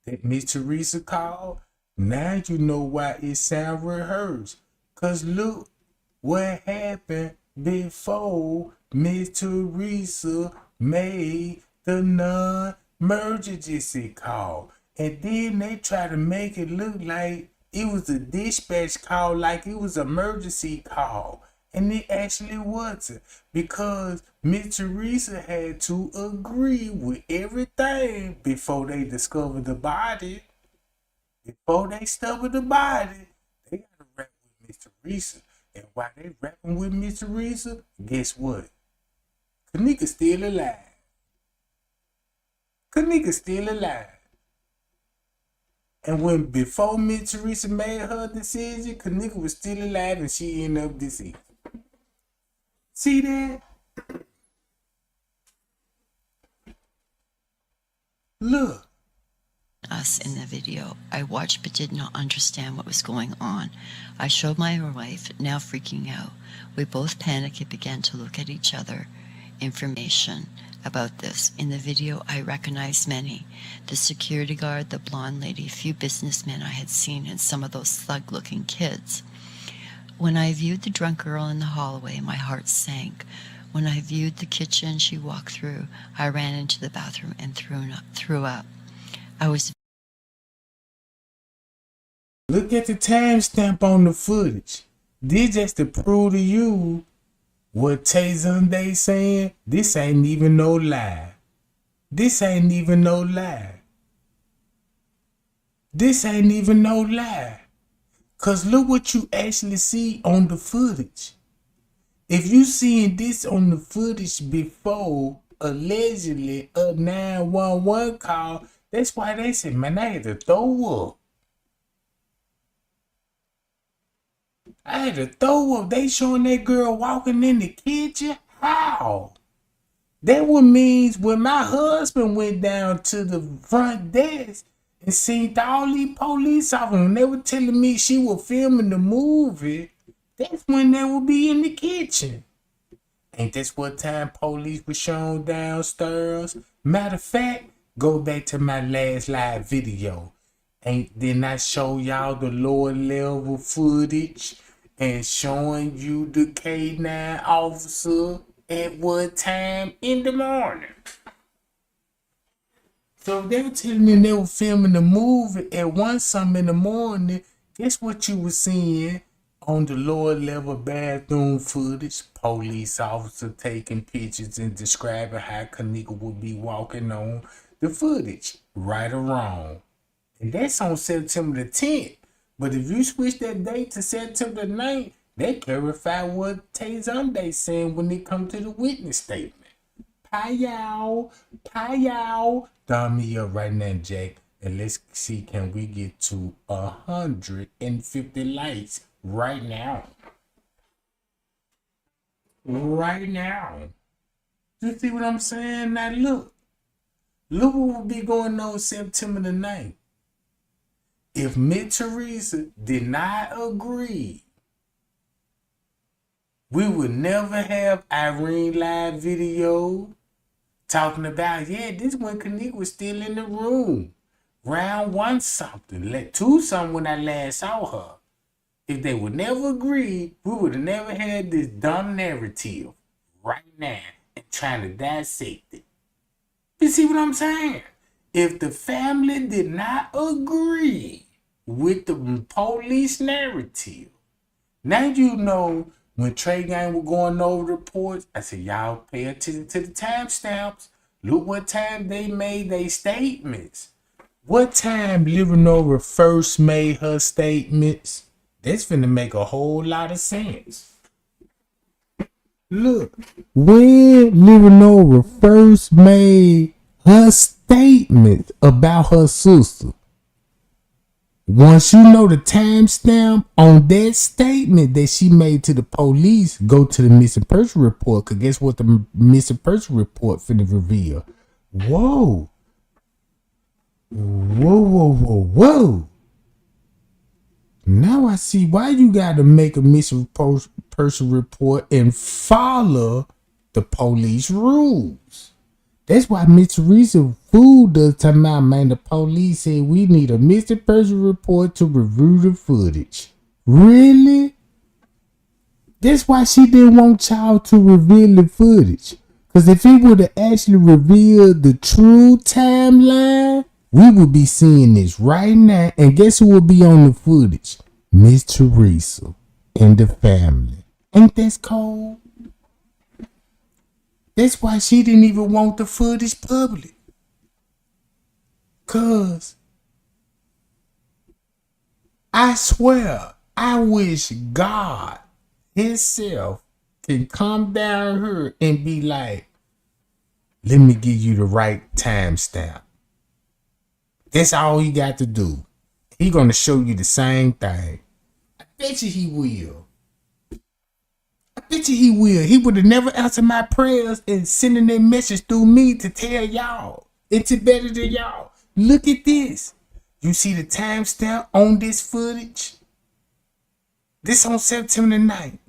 S6: that Miss Teresa called. Now you know why it sound rehearsed. Cause look what happened before Miss Teresa made the non-emergency call. And then they try to make it look like it was a dispatch call, like it was an emergency call. And it actually wasn't, because Miss Teresa had to agree with everything before they discovered the body. Before they discovered the body, they got to rap with Miss Teresa. And while they rapping with Miss Teresa, guess what? Kenneka's still alive. Kenneka's still alive. And when before Miss Teresa made her decision, Kenneka was still alive and she ended up deceased. See that? Look.
S17: Us in the video. I watched but did not understand what was going on. I showed my wife, now freaking out. We both panicked and began to look at each other. Information about this. In the video, I recognized many. The security guard, the blonde lady, a few businessmen I had seen, and some of those slug-looking kids. When I viewed the drunk girl in the hallway, my heart sank. When I viewed the kitchen she walked through, I ran into the bathroom and threw up. I was...
S6: Look at the timestamp on the footage. This just to prove to you what Tay saying. This ain't even no lie. This ain't even no lie. This ain't even no lie. Cause look what you actually see on the footage. If you seeing this on the footage before allegedly a 911 call, that's why they said, man, I had to throw up. I had to throw up. They showing that girl walking in the kitchen. How? That what means when my husband went down to the front desk and seen all these police officers, when they were telling me she was filming the movie, that's when they would be in the kitchen. Ain't this what time police was shown downstairs? Matter of fact, go back to my last live video. Didn't I show y'all the lower level footage and showing you the K9 officer at what time in the morning? So if they were telling me they were filming the movie at 1-something in the morning, guess what you were seeing on the lower level bathroom footage? Police officer taking pictures and describing how Kenneka would be walking on the footage, right or wrong. And that's on September the 10th. But if you switch that date to September the 9th, they clarify what Tay saying when it comes to the witness statement. Pow, thumb me up right now, Jack. And let's see, can we get to 150 likes right now? Right now. You see what I'm saying? Now look. Look what will be going on September the 9th. If Miss Teresa did not agree, we would never have Irene live video talking about, yeah, this when Kenneka was still in the room. Round 1-something, 2-something when I last saw her. If they would never agree, we would have never had this dumb narrative right now and trying to dissect it. You see what I'm saying? If the family did not agree with the police narrative, now you know when Trey Gang was going over the reports, I said, y'all pay attention to the timestamps. Look what time they made their statements. What time Living Over first made her statements? That's finna make a whole lot of sense. Look, when Living Over first made her statement about her sister, once you know the timestamp on that statement that she made to the police, go to the missing person report. Cause guess what the missing person report finna reveal? Whoa. Whoa. Now I see why you gotta make a missing person report and follow the police rules. That's why Miss Teresa fooled does time out, man. The police said we need a missing person report to review the footage. Really? That's why she didn't want y'all to reveal the footage. Because if it would have actually revealed the true timeline, we would be seeing this right now. And guess who will be on the footage? Miss Teresa and the family. Ain't that cold? That's why she didn't even want the footage public. Cause I swear, I wish God himself can come down here and be like, let me give you the right timestamp. That's all he got to do. He gonna show you the same thing. I bet you he will. I bet you he will. He would have never answered my prayers and sending that message through me to tell y'all. It's better than y'all. Look at this. You see the timestamp on this footage? This on September 9th.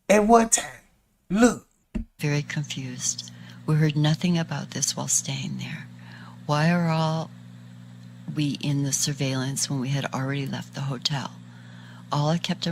S6: At what time? Look.
S17: Very confused. We heard nothing about this while staying there. Why are all we in the surveillance when we had already left the hotel? All I kept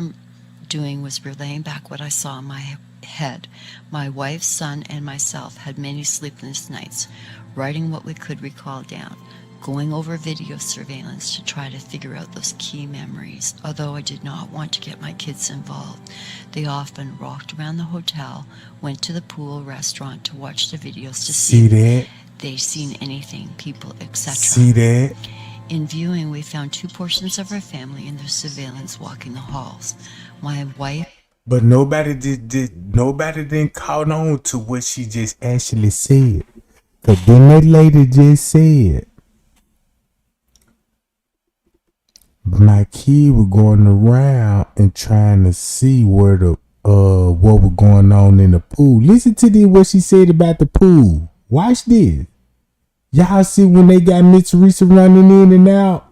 S17: doing was relaying back what I saw in my head. My wife, son, and myself had many sleepless nights, writing what we could recall down, going over video surveillance to try to figure out those key memories. Although I did not want to get my kids involved, they often walked around the hotel, went to the pool, restaurant to watch the videos to see
S6: that?
S17: They seen anything, people, etc.
S6: See that?
S17: In viewing, we found two portions of our family in their surveillance walking the halls. My wife.
S6: But nobody didn't caught on to what she just actually said. Cause then that lady just said, my kid was going around and trying to see where the what was going on in the pool. Listen to this, what she said about the pool. Watch this. Y'all see when they got Miss Teresa running in and out?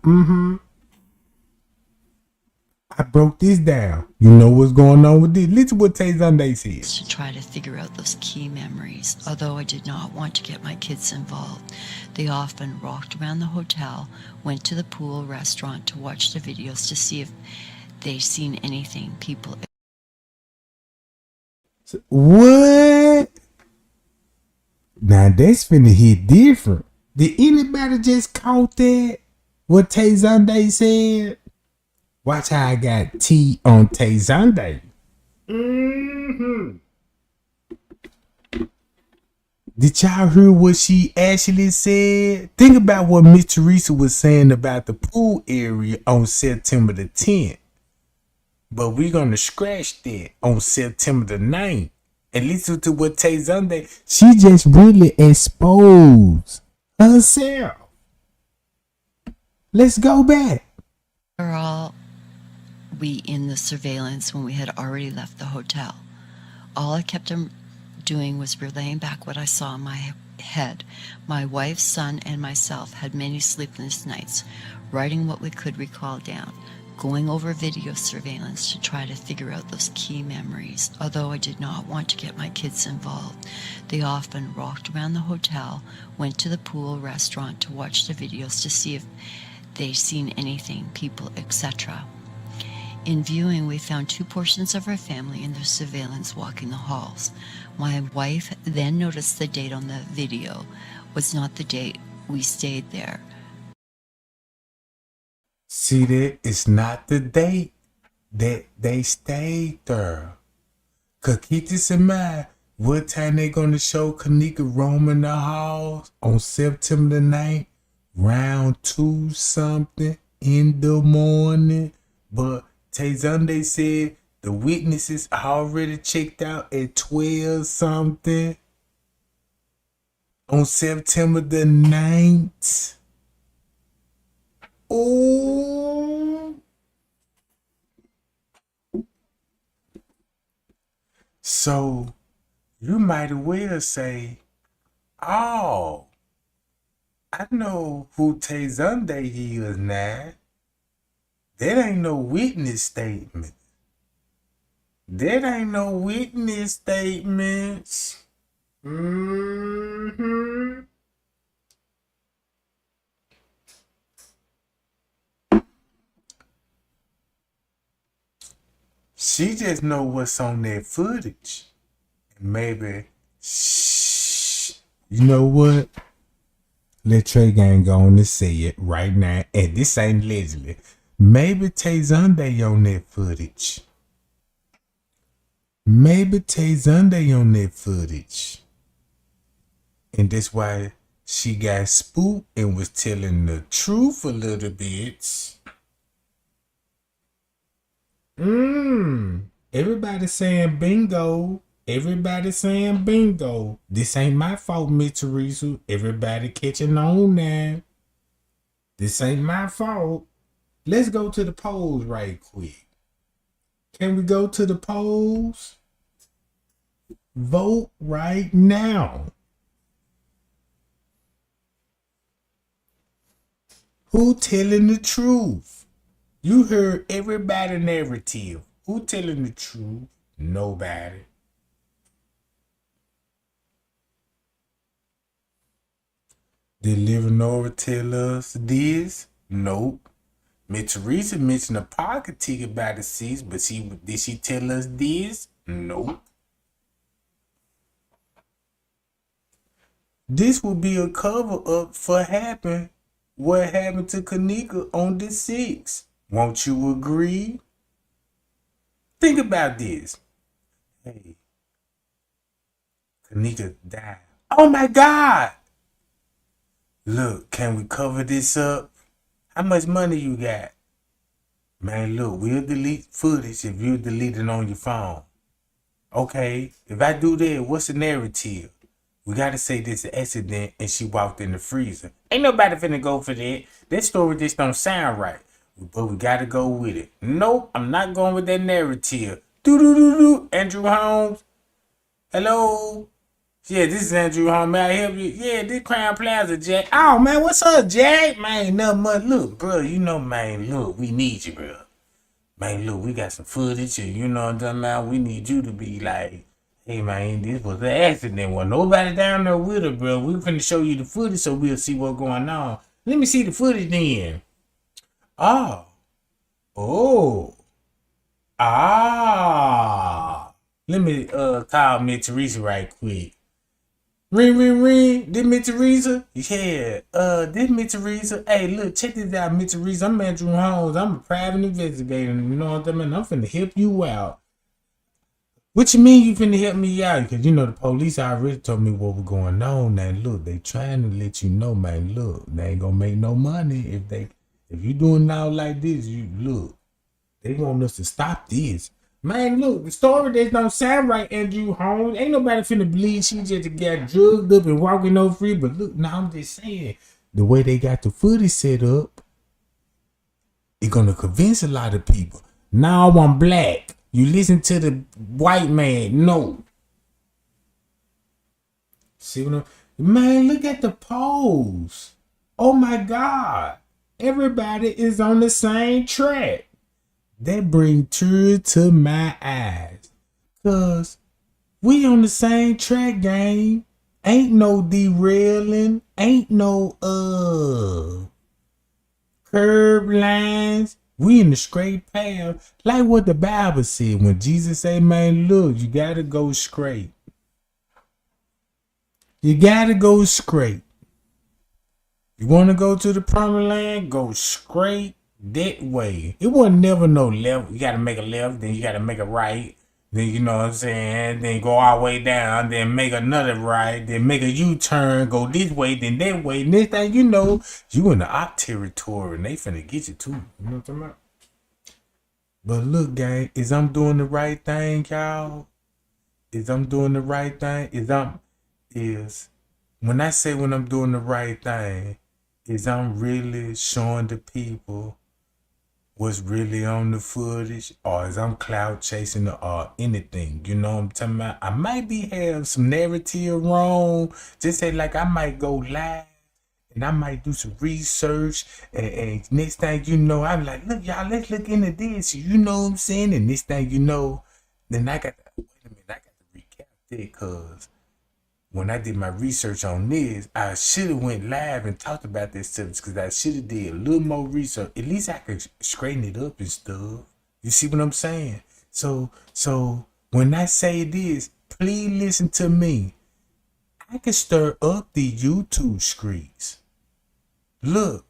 S6: I broke this down. You know what's going on with this? Listen what Tay Sunday said.
S17: To try to figure out those key memories. Although I did not want to get my kids involved, they often walked around the hotel, went to the pool, restaurant to watch the videos to see if they seen anything, people.
S6: What? Now that's finna hit different. Did anybody just caught that? What Tay Sunday said? Watch how I got T on Tay Sunday. Did y'all hear what she actually said? Think about what Miss Teresa was saying about the pool area on September the 10th. But we're gonna scratch that on September the 9th. And listen to what Tay Sunday. She just really exposed herself. Let's go back.
S17: We're all we in the surveillance when we had already left the hotel. All I kept doing was relaying back what I saw in my head. My wife, son, and myself had many sleepless nights, writing what we could recall down, going over video surveillance to try to figure out those key memories. Although I did not want to get my kids involved, they often walked around the hotel, went to the pool, restaurant to watch the videos to see if they seen anything, people, etc. In viewing, we found two portions of our family in their surveillance walking the halls. My wife then noticed the date on the video was not the date we stayed there.
S6: See that? It's not the date that they stayed there. Cause keep this in mind. What time they gonna show Kenneka roaming the halls? On September the 9th? Round 2 something in the morning. But Tayzonde said the witnesses already checked out at 12 something. On September the 9th. Ooh. So you might as well say, oh, I know who Tayzonde is now. That ain't no witness statement. That ain't no witness statements. Mm-hmm. She just know what's on that footage. Maybe, you know what? Let Trey Gang go on and say it right now. And this ain't allegedly. Maybe Tayzonde on that footage. Maybe Tayzonde on that footage. And that's why she got spooked and was telling the truth a little bit. Everybody saying bingo. Everybody saying bingo. This ain't my fault, Miss Teresa. Everybody catching on now. This ain't my fault. Let's go to the polls right quick. Can we go to the polls? Vote right now. Who telling the truth? You heard everybody narrative. Who telling the truth? Nobody. Did Leonora tell us this? Nope. Miss Teresa mentioned a pocket ticket by the seats, but did she tell us this? Nope. This will be a cover up for what happened to Kenneka on the 6th. Won't you agree? Think about this. Hey, Kenneka died. Oh my God! Look, can we cover this up? How much money you got? Man, look, we'll delete footage if you delete it on your phone. Okay, if I do that, what's the narrative? We gotta say this an accident and she walked in the freezer. Ain't nobody finna go for that. That story just don't sound right. But we gotta go with it. Nope, I'm not going with that narrative. Do. Andrew Holmes. Hello. Yeah, this is Andrew Holmes. May I help you? Yeah, this Crown Plaza, Jack. Oh man, what's up, Jack? Man, nothing much. Look, bro, you know, man, look, we need you, bro. Man, look, we got some footage, and you know what I'm talking about. We need you to be like, hey man, this was an accident. Well, nobody down there with her, bro. We finna show you the footage so we'll see what's going on. Let me see the footage then. Let me call Miss Teresa right quick. Ring. This Miss Teresa? Yeah. This Miss Teresa. Hey, look, check this out, Miss Teresa. I'm Andrew Holmes. I'm a private investigator. You know what I mean? I'm finna help you out. What you mean you finna help me out? Because, you know, the police already told me what was going on. Now, look, they trying to let you know, man, look, they ain't gonna make no money if you doing now like this, you look, they want us to stop this. Man, look, the story that don't sound right, Andrew Holmes. Ain't nobody finna believe she just got drugged up and walking no free. But look, now I'm just saying, the way they got the footage set up, it's gonna convince a lot of people. Now I'm black. You listen to the white man. No. See what man, look at the polls. Oh my God. Everybody is on the same track. That bring tears to my eyes. Cause we on the same track, gang. Ain't no derailing. Ain't no curb lines. We in the straight path, like what the Bible said when Jesus said, man, look, you gotta go straight. You gotta go straight. You wanna go to the promised land? Go straight that way. It wasn't never no left. You gotta make a left, then you gotta make a right. Then you know what I'm saying, then go all the way down, then make another right, then make a U-turn, go this way, then that way. Next thing you know, you in the op territory and they finna get you too. You know what I'm talking about? But look, gang, is I'm doing the right thing, y'all? Is I'm doing the right thing? When I say when I'm doing the right thing, is I'm really showing the people what's really on the footage, or is I'm cloud chasing or anything? You know what I'm talking about? I might be have some narrative wrong. Just say like I might go live and I might do some research and next thing you know, I'm like, look, y'all, let's look into this. You know what I'm saying? And next thing you know, then I got to recap that because when I did my research on this, I should have went live and talked about this subject because I should have did a little more research. At least I could straighten it up and stuff. You see what I'm saying? So when I say this, please listen to me. I can stir up the YouTube streets. Look,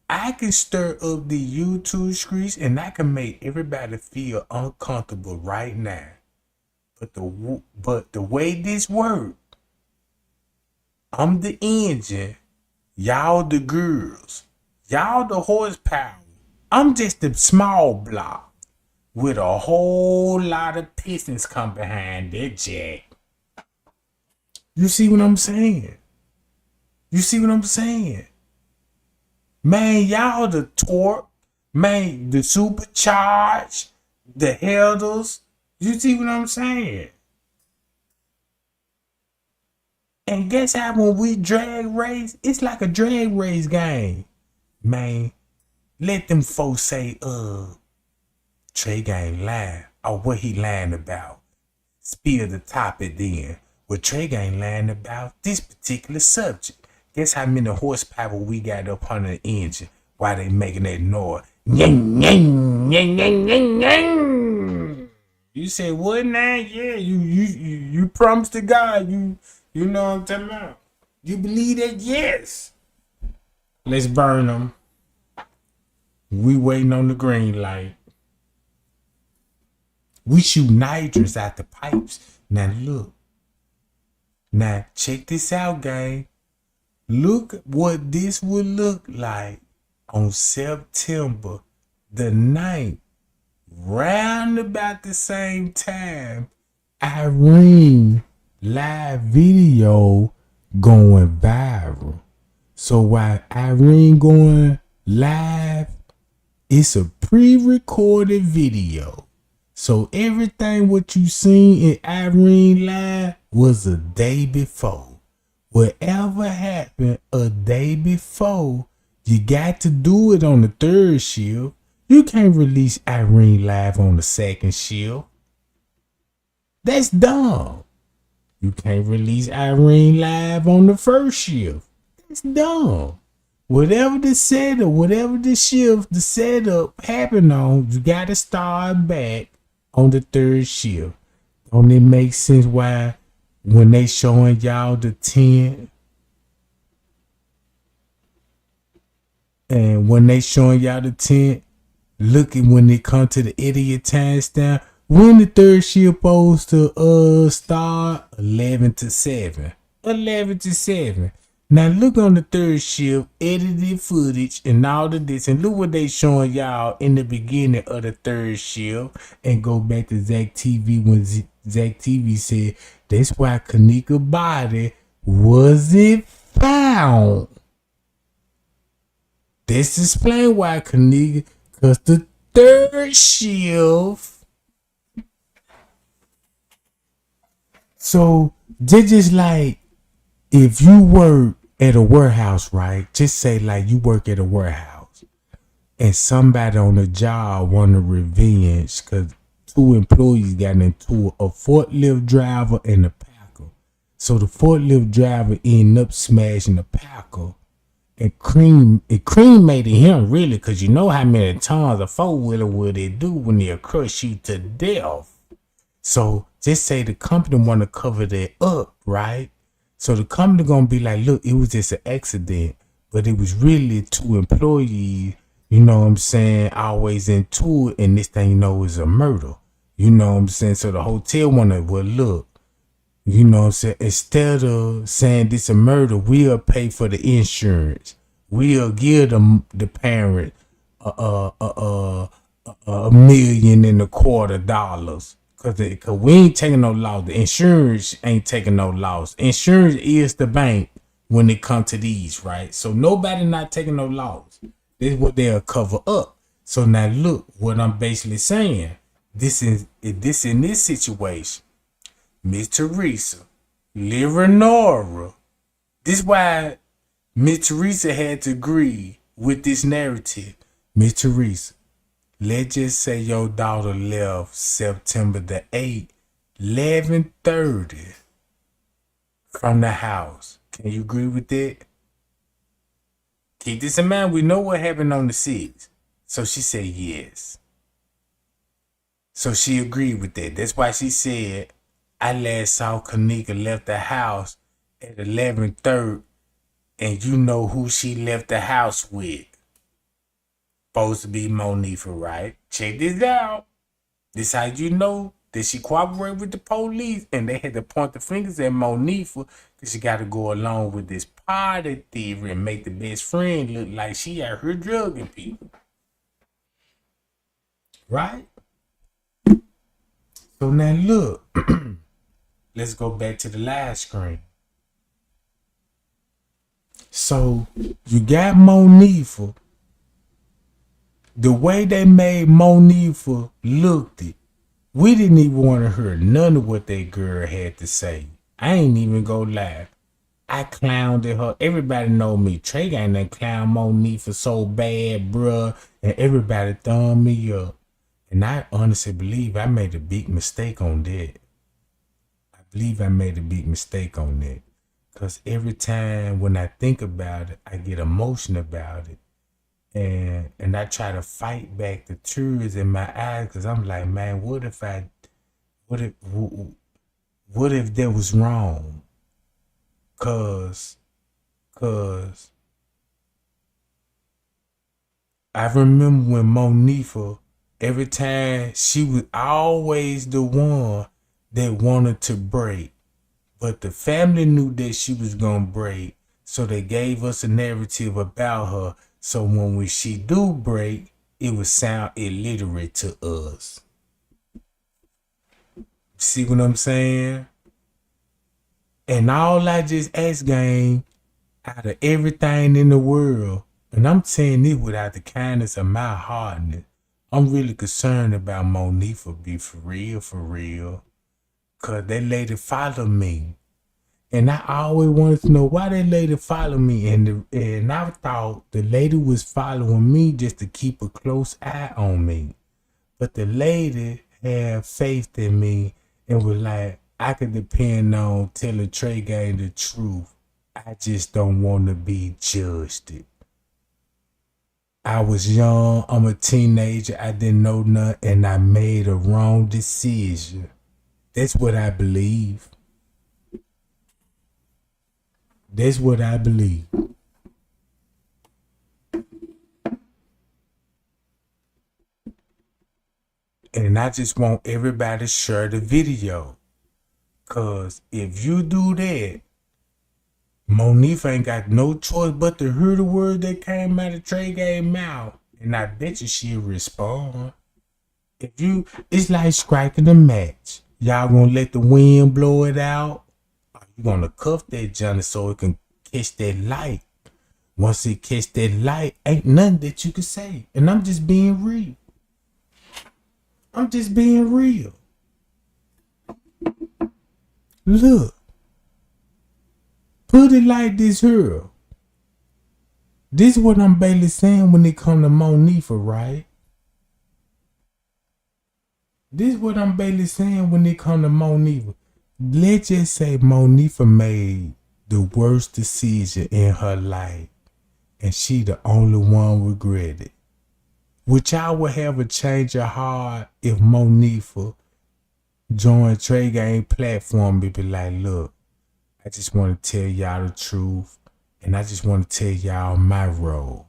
S6: I can stir up the YouTube streets and I can make everybody feel uncomfortable right now. But the way this works, I'm the engine, y'all the girls, y'all the horsepower. I'm just the small block with a whole lot of pistons come behind that jack. You see what I'm saying? You see what I'm saying? Man, y'all the torque, man, the supercharged, the headers. You see what I'm saying? And guess how when we drag race, it's like a drag race game. Man, let them folks say, Trey Gang lying. Or what he lying about. Spill the topic then. What Trey Gang lying about this particular subject. Guess how many horsepower we got up on the engine while they making that noise. Yang, yang, yang, yang, yang, yang. You say, what now? Yeah, you promised to God, you know what I'm talking about? You believe that? Yes. Let's burn them. We waiting on the green light. We shoot nitrous out the pipes. Now look. Now check this out, gang. Look what this would look like on September the 9th. Round about the same time, Irene live video going viral. So while Irene going live, it's a pre-recorded video. So everything what you seen in Irene live was a day before. Whatever happened a day before, you got to do it on the third shift. You can't release Irene live on the second shift. That's dumb. You can't release Irene live on the first shift. That's dumb. Whatever the setup, whatever the shift, the setup happened on, you gotta start back on the third shift. Don't it make sense why when they showing y'all the 10 and when they showing y'all the 10, looking when it come to the idiot time stamp, when the third shift supposed to start 11 to 7. 11 to 7. Now look on the third shift, edited footage and all of this, and look what they showing y'all in the beginning of the third shift. And go back to Zach TV when Zach TV said that's why Kenneka body wasn't found. This explain why Kenneka, because the third shift. So they just like, if you work at a warehouse, right? Just say like you work at a warehouse and somebody on the job want to revenge because 2 employees got into a forklift driver and a packer. So the forklift driver ended up smashing the packer it cremated him really, because you know how many times a 4-wheeler would it do when they'll crush you to death. So just say the company want to cover that up, right? So the company gonna be like, look, it was just an accident, but it was really 2 employees, you know what I'm saying, always into it, and this thing, you know, is a murder. You know what I'm saying? So the hotel wanna, well, look, you know what I'm saying, instead of saying this a murder, we'll pay for the insurance. We'll give them the parent $1.25 million. Cause we ain't taking no loss. The insurance ain't taking no loss. Insurance is the bank when it comes to these, right? So nobody not taking no loss. This is what they'll cover up. So now look, what I'm basically saying, this in this situation, Miss Teresa, Leonora. This is why Miss Teresa had to agree with this narrative. Miss Teresa, let's just say your daughter left September the 8th, 11:30 from the house. Can you agree with that? Keep this in mind. We know what happened on the 6th. So she said yes. So she agreed with that. That's why she said, I last saw Kenneka left the house at 11:30, and you know who she left the house with. Supposed to be Monifa, right? Check this out. This how you know that she cooperated with the police, and they had to point the fingers at Monifa because she got to go along with this party theory and make the best friend look like she out here drugging people. Right? So now look. Let's go back to the live screen. So you got Monifa. The way they made Monifa looked it, we didn't even want to hear none of what that girl had to say. I ain't even gonna lie. I clowned at her. Everybody know me. Trey ain't that clown Monifa so bad, bruh. And everybody thumbed me up. And I honestly believe I made a big mistake on that. Because every time when I think about it, I get emotional about it. And I try to fight back the tears in my eyes, because I'm like, man, what if that was wrong? Cause I remember when Monifa, every time she was always the one that wanted to break, but the family knew that she was gonna break, so they gave us a narrative about her. So when she do break, it would sound illiterate to us. See what I'm saying? And all I just ask, gang, out of everything in the world, and I'm saying this without the kindness of my heart, I'm really concerned about Monifa, be for real. Cause that lady followed me. And I always wanted to know why that lady followed me. And I thought the lady was following me just to keep a close eye on me. But the lady had faith in me and was like, I can depend on telling Trey Gang the truth. I just don't want to be judged. I was young. I'm a teenager. I didn't know nothing. And I made a wrong decision. That's what I believe. That's what I believe. And I just want everybody to share the video. Cause if you do that, Monifa ain't got no choice but to hear the word that came out of Trey Gang mouth. And I bet you she'll respond. It's like striking a match. Y'all gonna let the wind blow it out? You're gonna cuff that Johnny so it can catch that light. Once it catch that light, ain't nothing that you can say. And I'm just being real. Look. Put it like this here. This is what I'm basically saying when it come to Monifa, right? Let's just say Monifa made the worst decision in her life. and she the only one regret it. Would y'all would have a change of heart if Monifa joined Trey Gang platform and be like, look, I just want to tell y'all the truth, and I just want to tell y'all my role.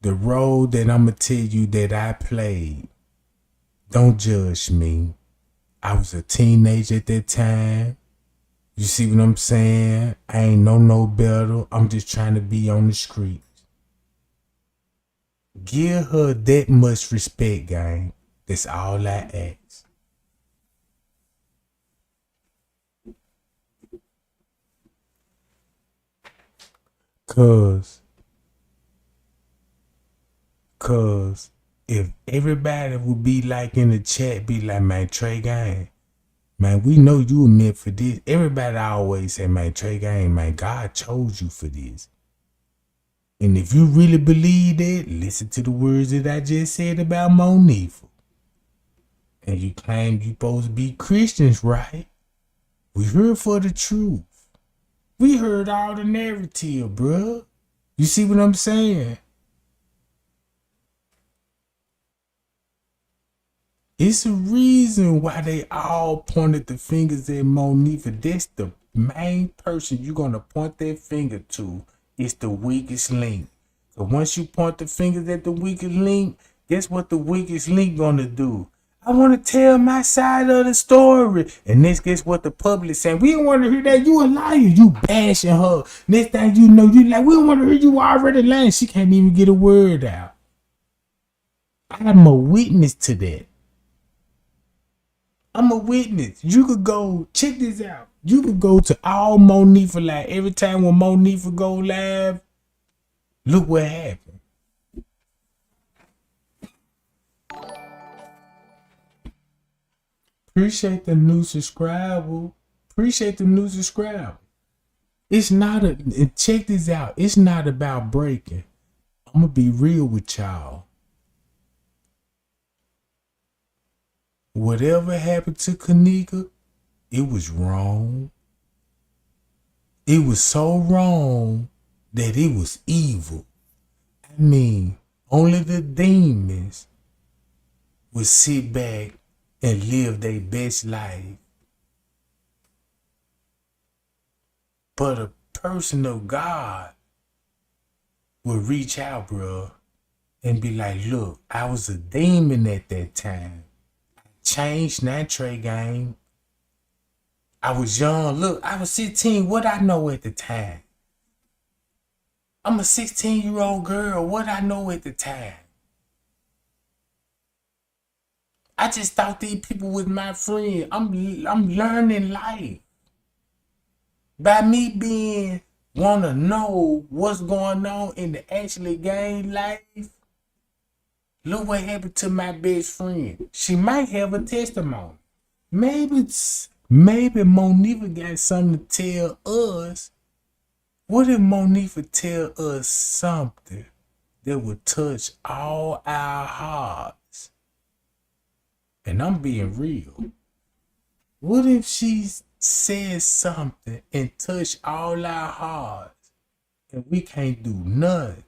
S6: The role that I'm going to tell you that I played. Don't judge me. I was a teenager at that time. You see what I'm saying? I ain't no better. I'm just trying to be on the streets. Give her that much respect, gang. That's all I ask. Cause if everybody would be like in the chat, be like, man, Trey Gang, man, we know you were meant for this. Everybody always say, man, Trey Gang, man, God chose you for this. And if you really believe that, listen to the words that I just said about Monifa. And you claim you supposed to be Christians, right? We heard for the truth. We heard all the narrative, bruh. You see what I'm saying? It's a reason why they all pointed the fingers at Monifa. That's the main person you're going to point that finger to. It's the weakest link. So once you point the fingers at the weakest link, guess what the weakest link going to do? I want to tell my side of the story. And this guess what the public saying? We don't want to hear that. You a liar. You bashing her. Next thing you know, you like, we don't want to hear you already lying. She can't even get a word out. I'm a witness to that. I'm a witness. You could go, check this out. You could go to all Monifa live. Every time when Monifa go live, look what happened. Appreciate the new subscriber. Appreciate the new subscriber. It's not a, check this out. It's not about breaking. I'm going to be real with y'all. Whatever happened to Kenneka, it was wrong. It was so wrong that it was evil. I mean, only the demons would sit back and live their best life. But a person of God would reach out, bro, and be like, look, I was a demon at that time. Changed that Trey Gang. I was young. Look, I was 16. What I know at the time? I'm a 16-year-old girl. What I know at the time? I just thought these people was my friend. I'm learning life. By me being wanna know what's going on in the actually gang life. Look what happened to my best friend. She might have a testimony. Maybe Monifa got something to tell us. What if Monifa tell us something that would touch all our hearts? And I'm being real. What if she says something and touch all our hearts and we can't do nothing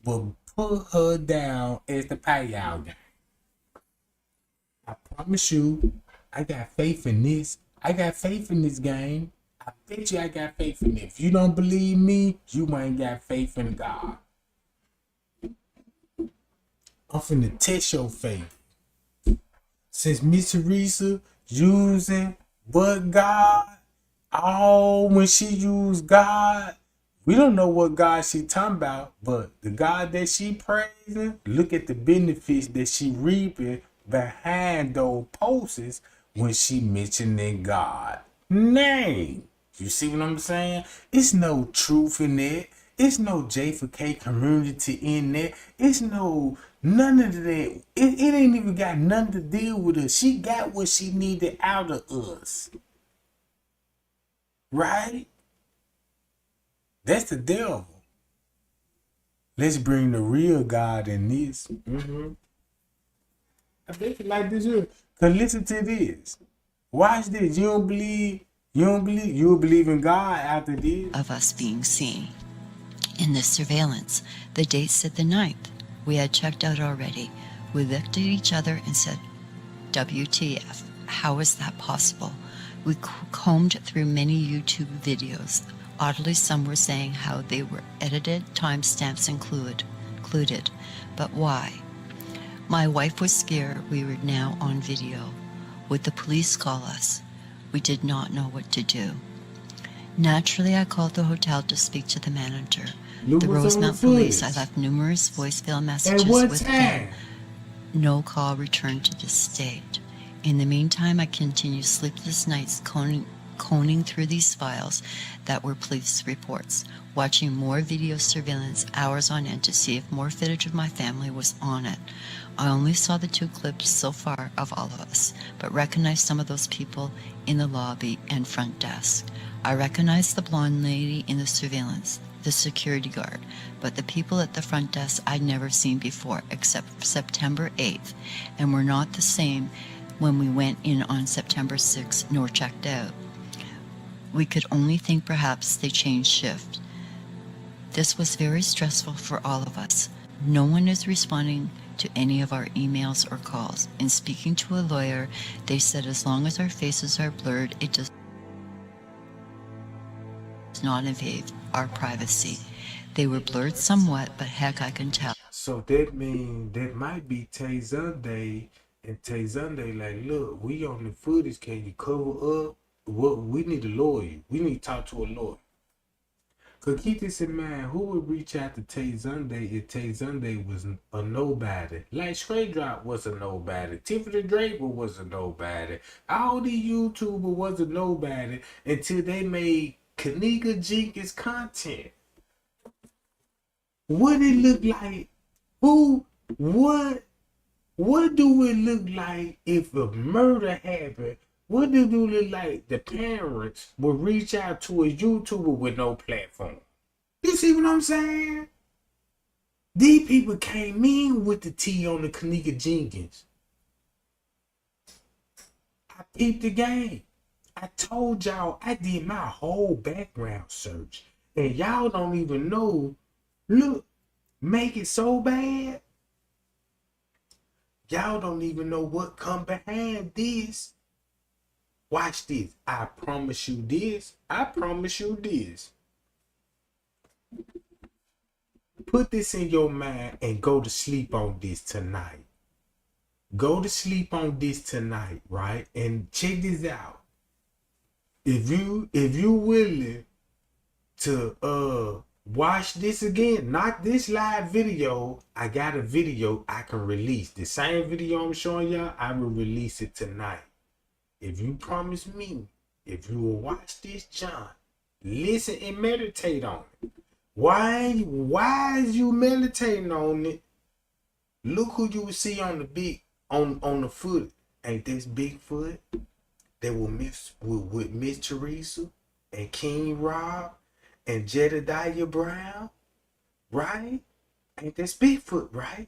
S6: but put her down as the payout game? I promise you, I got faith in this. I got faith in this game. I bet you I got faith in it. If you don't believe me, you ain't got faith in God. I'm finna test your faith. Since Miss Teresa using but God, when she used God, we don't know what God she talking about, but the God that she praising, look at the benefits that she reaping behind those posts when she mentioning God name. You see what I'm saying? It's no truth in that. It's no J4K community in that. It's no none of that. It ain't even got nothing to deal with us. She got what she needed out of us. Right? That's the devil. Let's bring the real God in this. I bet you like this here. Cause listen to this. Watch this. You don't believe. You'll believe in God after this.
S17: Of us being seen. in the surveillance. The date said the 9th. We had checked out already. We looked at each other and said, WTF, how is that possible? We combed through many YouTube videos. Oddly, some were saying how they were edited, timestamps included. But why? My wife was scared we were now on video. Would the police call us? We did not know what to do. Naturally, I called the hotel to speak to the manager. The Rosemount police, I left numerous voicemail messages with them. No call returned to this date. In the meantime, I continued sleepless nights coning through these files that were police reports, watching more video surveillance hours on end to see if more footage of my family was on it. I only saw the 2 clips so far of all of us, but recognized some of those people in the lobby and front desk. I recognized the blonde lady in the surveillance, the security guard, but the people at the front desk I'd never seen before except September 8th, and were not the same when we went in on September 6th nor checked out. We could only think perhaps they changed shift. This was very stressful for all of us. No one is responding to any of our emails or calls. In speaking to a lawyer, they said as long as our faces are blurred, it does not invade our privacy. They were blurred somewhat, but heck, I can tell.
S6: So that means that might be Tay Sunday, and Tay Sunday like, look, we on the footage, can you cover up? What we need a lawyer. We need to talk to a lawyer. Cause keep this in mind, who would reach out to Tay Sunday if Tay Sunday was a nobody? Like Straight Drop was a nobody. Tiffany Draper was a nobody. All these YouTubers was a nobody until they made Kenneka Jenkins content. What it look like? What do it look like if a murder happened? What do it look like the parents will reach out to a YouTuber with no platform? You see what I'm saying? These people came in with the tea on the Kenneka Jenkins. I peeped the game. I told y'all I did my whole background search. And y'all don't even know. Look, make it so bad. Y'all don't even know what come behind this. Watch this. I promise you this. I promise you this. Put this in your mind and go to sleep on this tonight. Go to sleep on this tonight, right? And check this out. If you willing to watch this again, not this live video, I got a video I can release. The same video I'm showing y'all, I will release it tonight. If you promise me, if you will watch this, John, listen and meditate on it. Why is you meditating on it? Look who you will see on the foot. Ain't this Bigfoot? They were with Miss Teresa and King Rob and Jedediah Brown, right? Ain't this Bigfoot, right?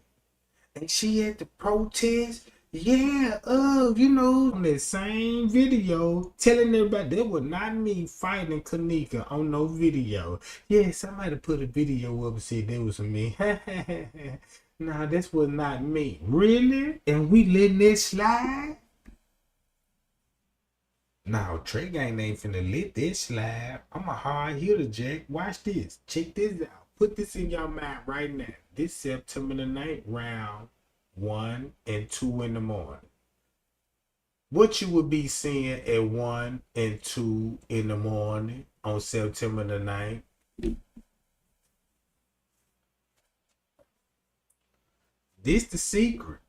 S6: And she at the protest. Yeah, on that same video, telling everybody that was not me fighting Kenneka on no video. Yeah, somebody put a video up and said that was me. Nah, this was not me. Really? And we letting it slide? Now, Trey Gang ain't finna let this slide. I'm a hard hitter, Jack. Watch this. Check this out. Put this in your mind right now. This September the 9th, round 1 and 2 in the morning. What you would be seeing at 1 and 2 in the morning on September the 9th? This the secret.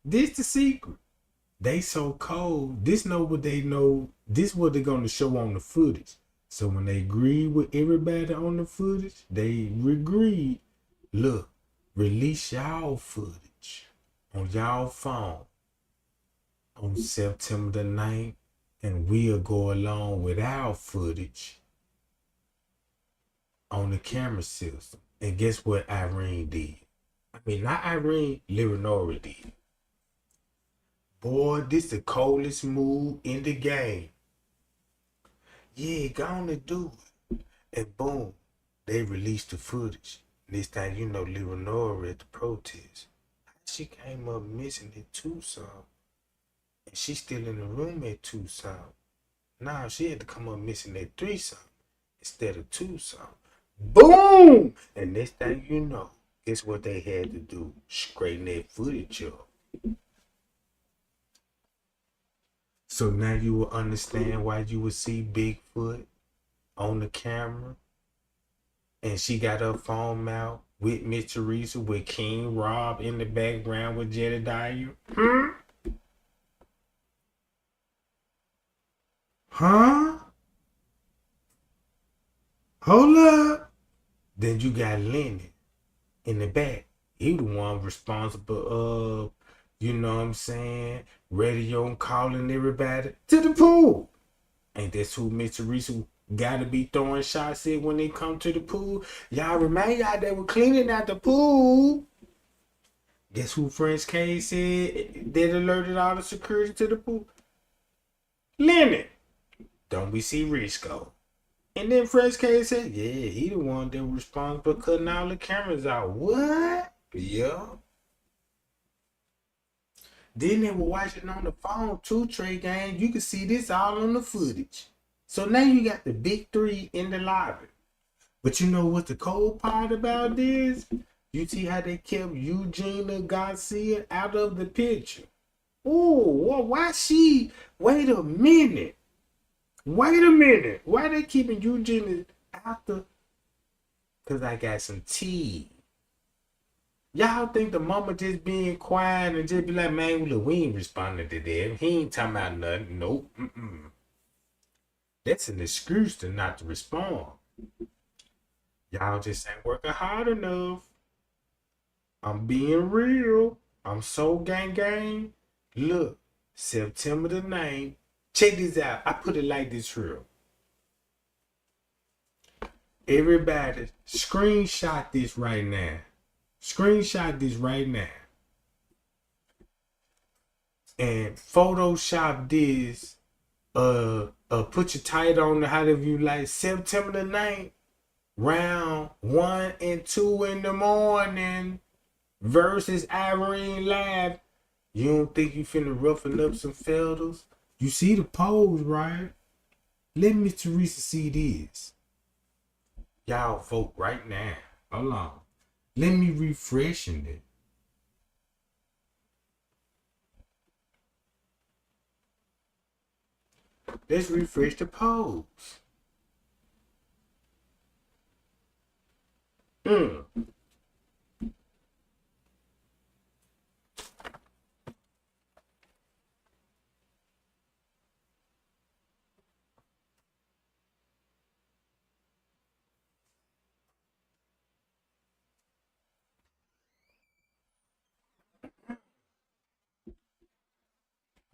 S6: This the secret. They so cold. This know what they know. This what they're gonna show on the footage. So when they agree with everybody on the footage, they agreed. Look, release y'all footage on y'all phone on September the 9th, and we'll go along with our footage on the camera system. And guess what Irene did? I mean, not Irene, Leonora did. Boy, this the coldest move in the game. Yeah, gonna do it. And boom, They released the footage. This time, you know, Leonora at the protest. She came up missing at Tucson. And she's still in the room at Tucson. Now she had to come up missing at Tucson instead of Tucson. Boom! And next thing you know, guess what they had to do? Straighten that footage up. So now you will understand why you would see Bigfoot on the camera. And she got her phone out with Miss Teresa, with King Rob in the background with Jedediah. Huh? Hold up. Then you got Lenny in the back. He the one responsible of, you know what I'm saying, radio and calling everybody to the pool. Ain't that's who Miss Teresa gotta be throwing shots at when they come to the pool? Y'all remember y'all they were cleaning out the pool. Guess who French K said that alerted all the security to the pool? Lenny. Don't we see Risco? And then French K said, yeah, he the one that was responsible for cutting all the cameras out. What? Yeah. Then they were watching on the phone too, Trey Gang. You can see this all on the footage. So now you got the big three in the lobby. But you know what the cold part about this? You see how they kept Eugenia Garcia out of the picture. Oh, well, why she? Wait a minute. Why they keeping Eugenia out the? Because I got some tea. Y'all think the mama just being quiet and just be like, man, look, we ain't responding to that. He ain't talking about nothing. Nope. That's an excuse to not to respond. Y'all just ain't working hard enough. I'm being real. I'm so gang. Look, September the 9th. Check this out. I put it like this here. Everybody, screenshot this right now. Screenshot this right now. And Photoshop this. Put your title on the however you like. September the 9th. Round 1 and 2 in the morning. Versus Irene Live. You don't think you finna ruffle up some feathers? You see the pose, right? Let Miss Teresa see this. Y'all vote right now. Hold on. Let me refresh it. Let's refresh the pose.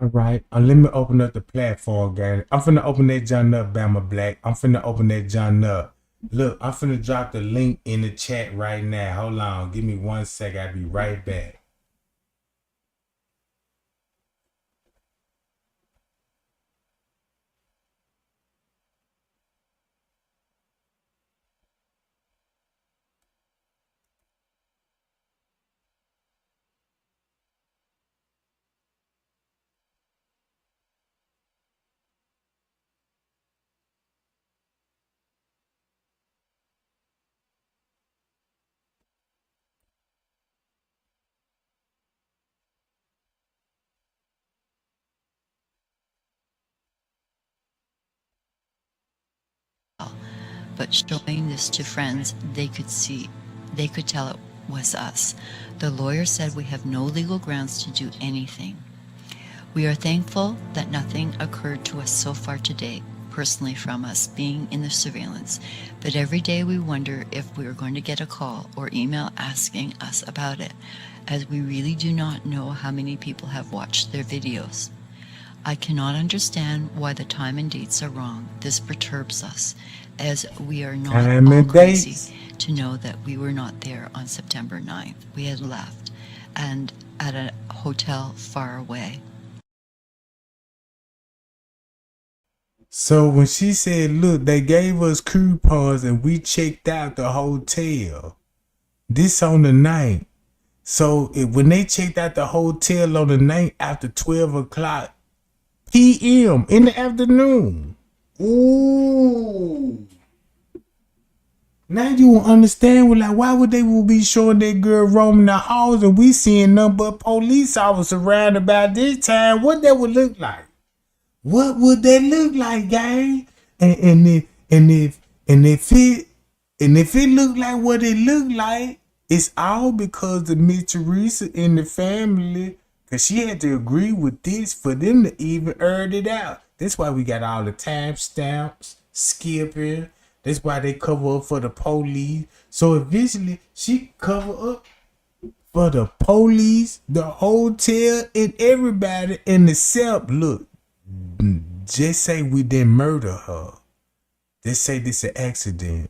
S6: All right, let me open up the platform, gang. I'm finna open that John up, Bama Black. I'm finna open that John up. Look, I'm finna drop the link in the chat right now. Hold on, give me 1 sec. I'll be right back.
S17: But showing this to friends, they could tell it was us. The lawyer said we have no legal grounds to do anything. We are thankful that nothing occurred to us so far today, personally from us being in the surveillance, but every day we wonder if we are going to get a call or email asking us about it, as we really do not know how many people have watched their videos. I cannot understand why the time and dates are wrong. This perturbs us, as we are not all crazy to know that we were not there on September 9th. We had left and at a hotel far away.
S6: So when she said, look, they gave us coupons and we checked out the hotel. This on the night. So when they checked out the hotel on the night after 12 o'clock p.m. in the afternoon. Ooh. Now you will understand, like, why would they be showing that girl roaming the halls and we seeing nothing but police officers around about this time? What that would look like? What would that look like, gang? And if it looked like what it looked like, it's all because of Miss Teresa and the family, because she had to agree with this for them to even earn it out. That's why we got all the time stamps, skipping. That's why they cover up for the police. So eventually, she cover up for the police, the hotel, and everybody. And the self, look, just say we didn't murder her. Just say this an accident.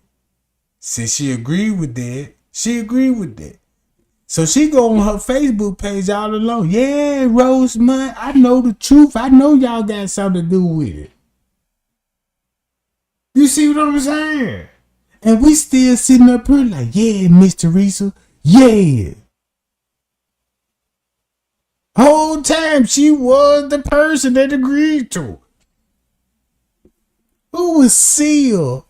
S6: Since she agreed with that, she agreed with that. So she go on her Facebook page all alone. Yeah, Rosemont, I know the truth. I know y'all got something to do with it. You see what I'm saying? And we still sitting up here like, yeah, Miss Teresa, yeah. Whole time she was the person that agreed to it. Who was sealed?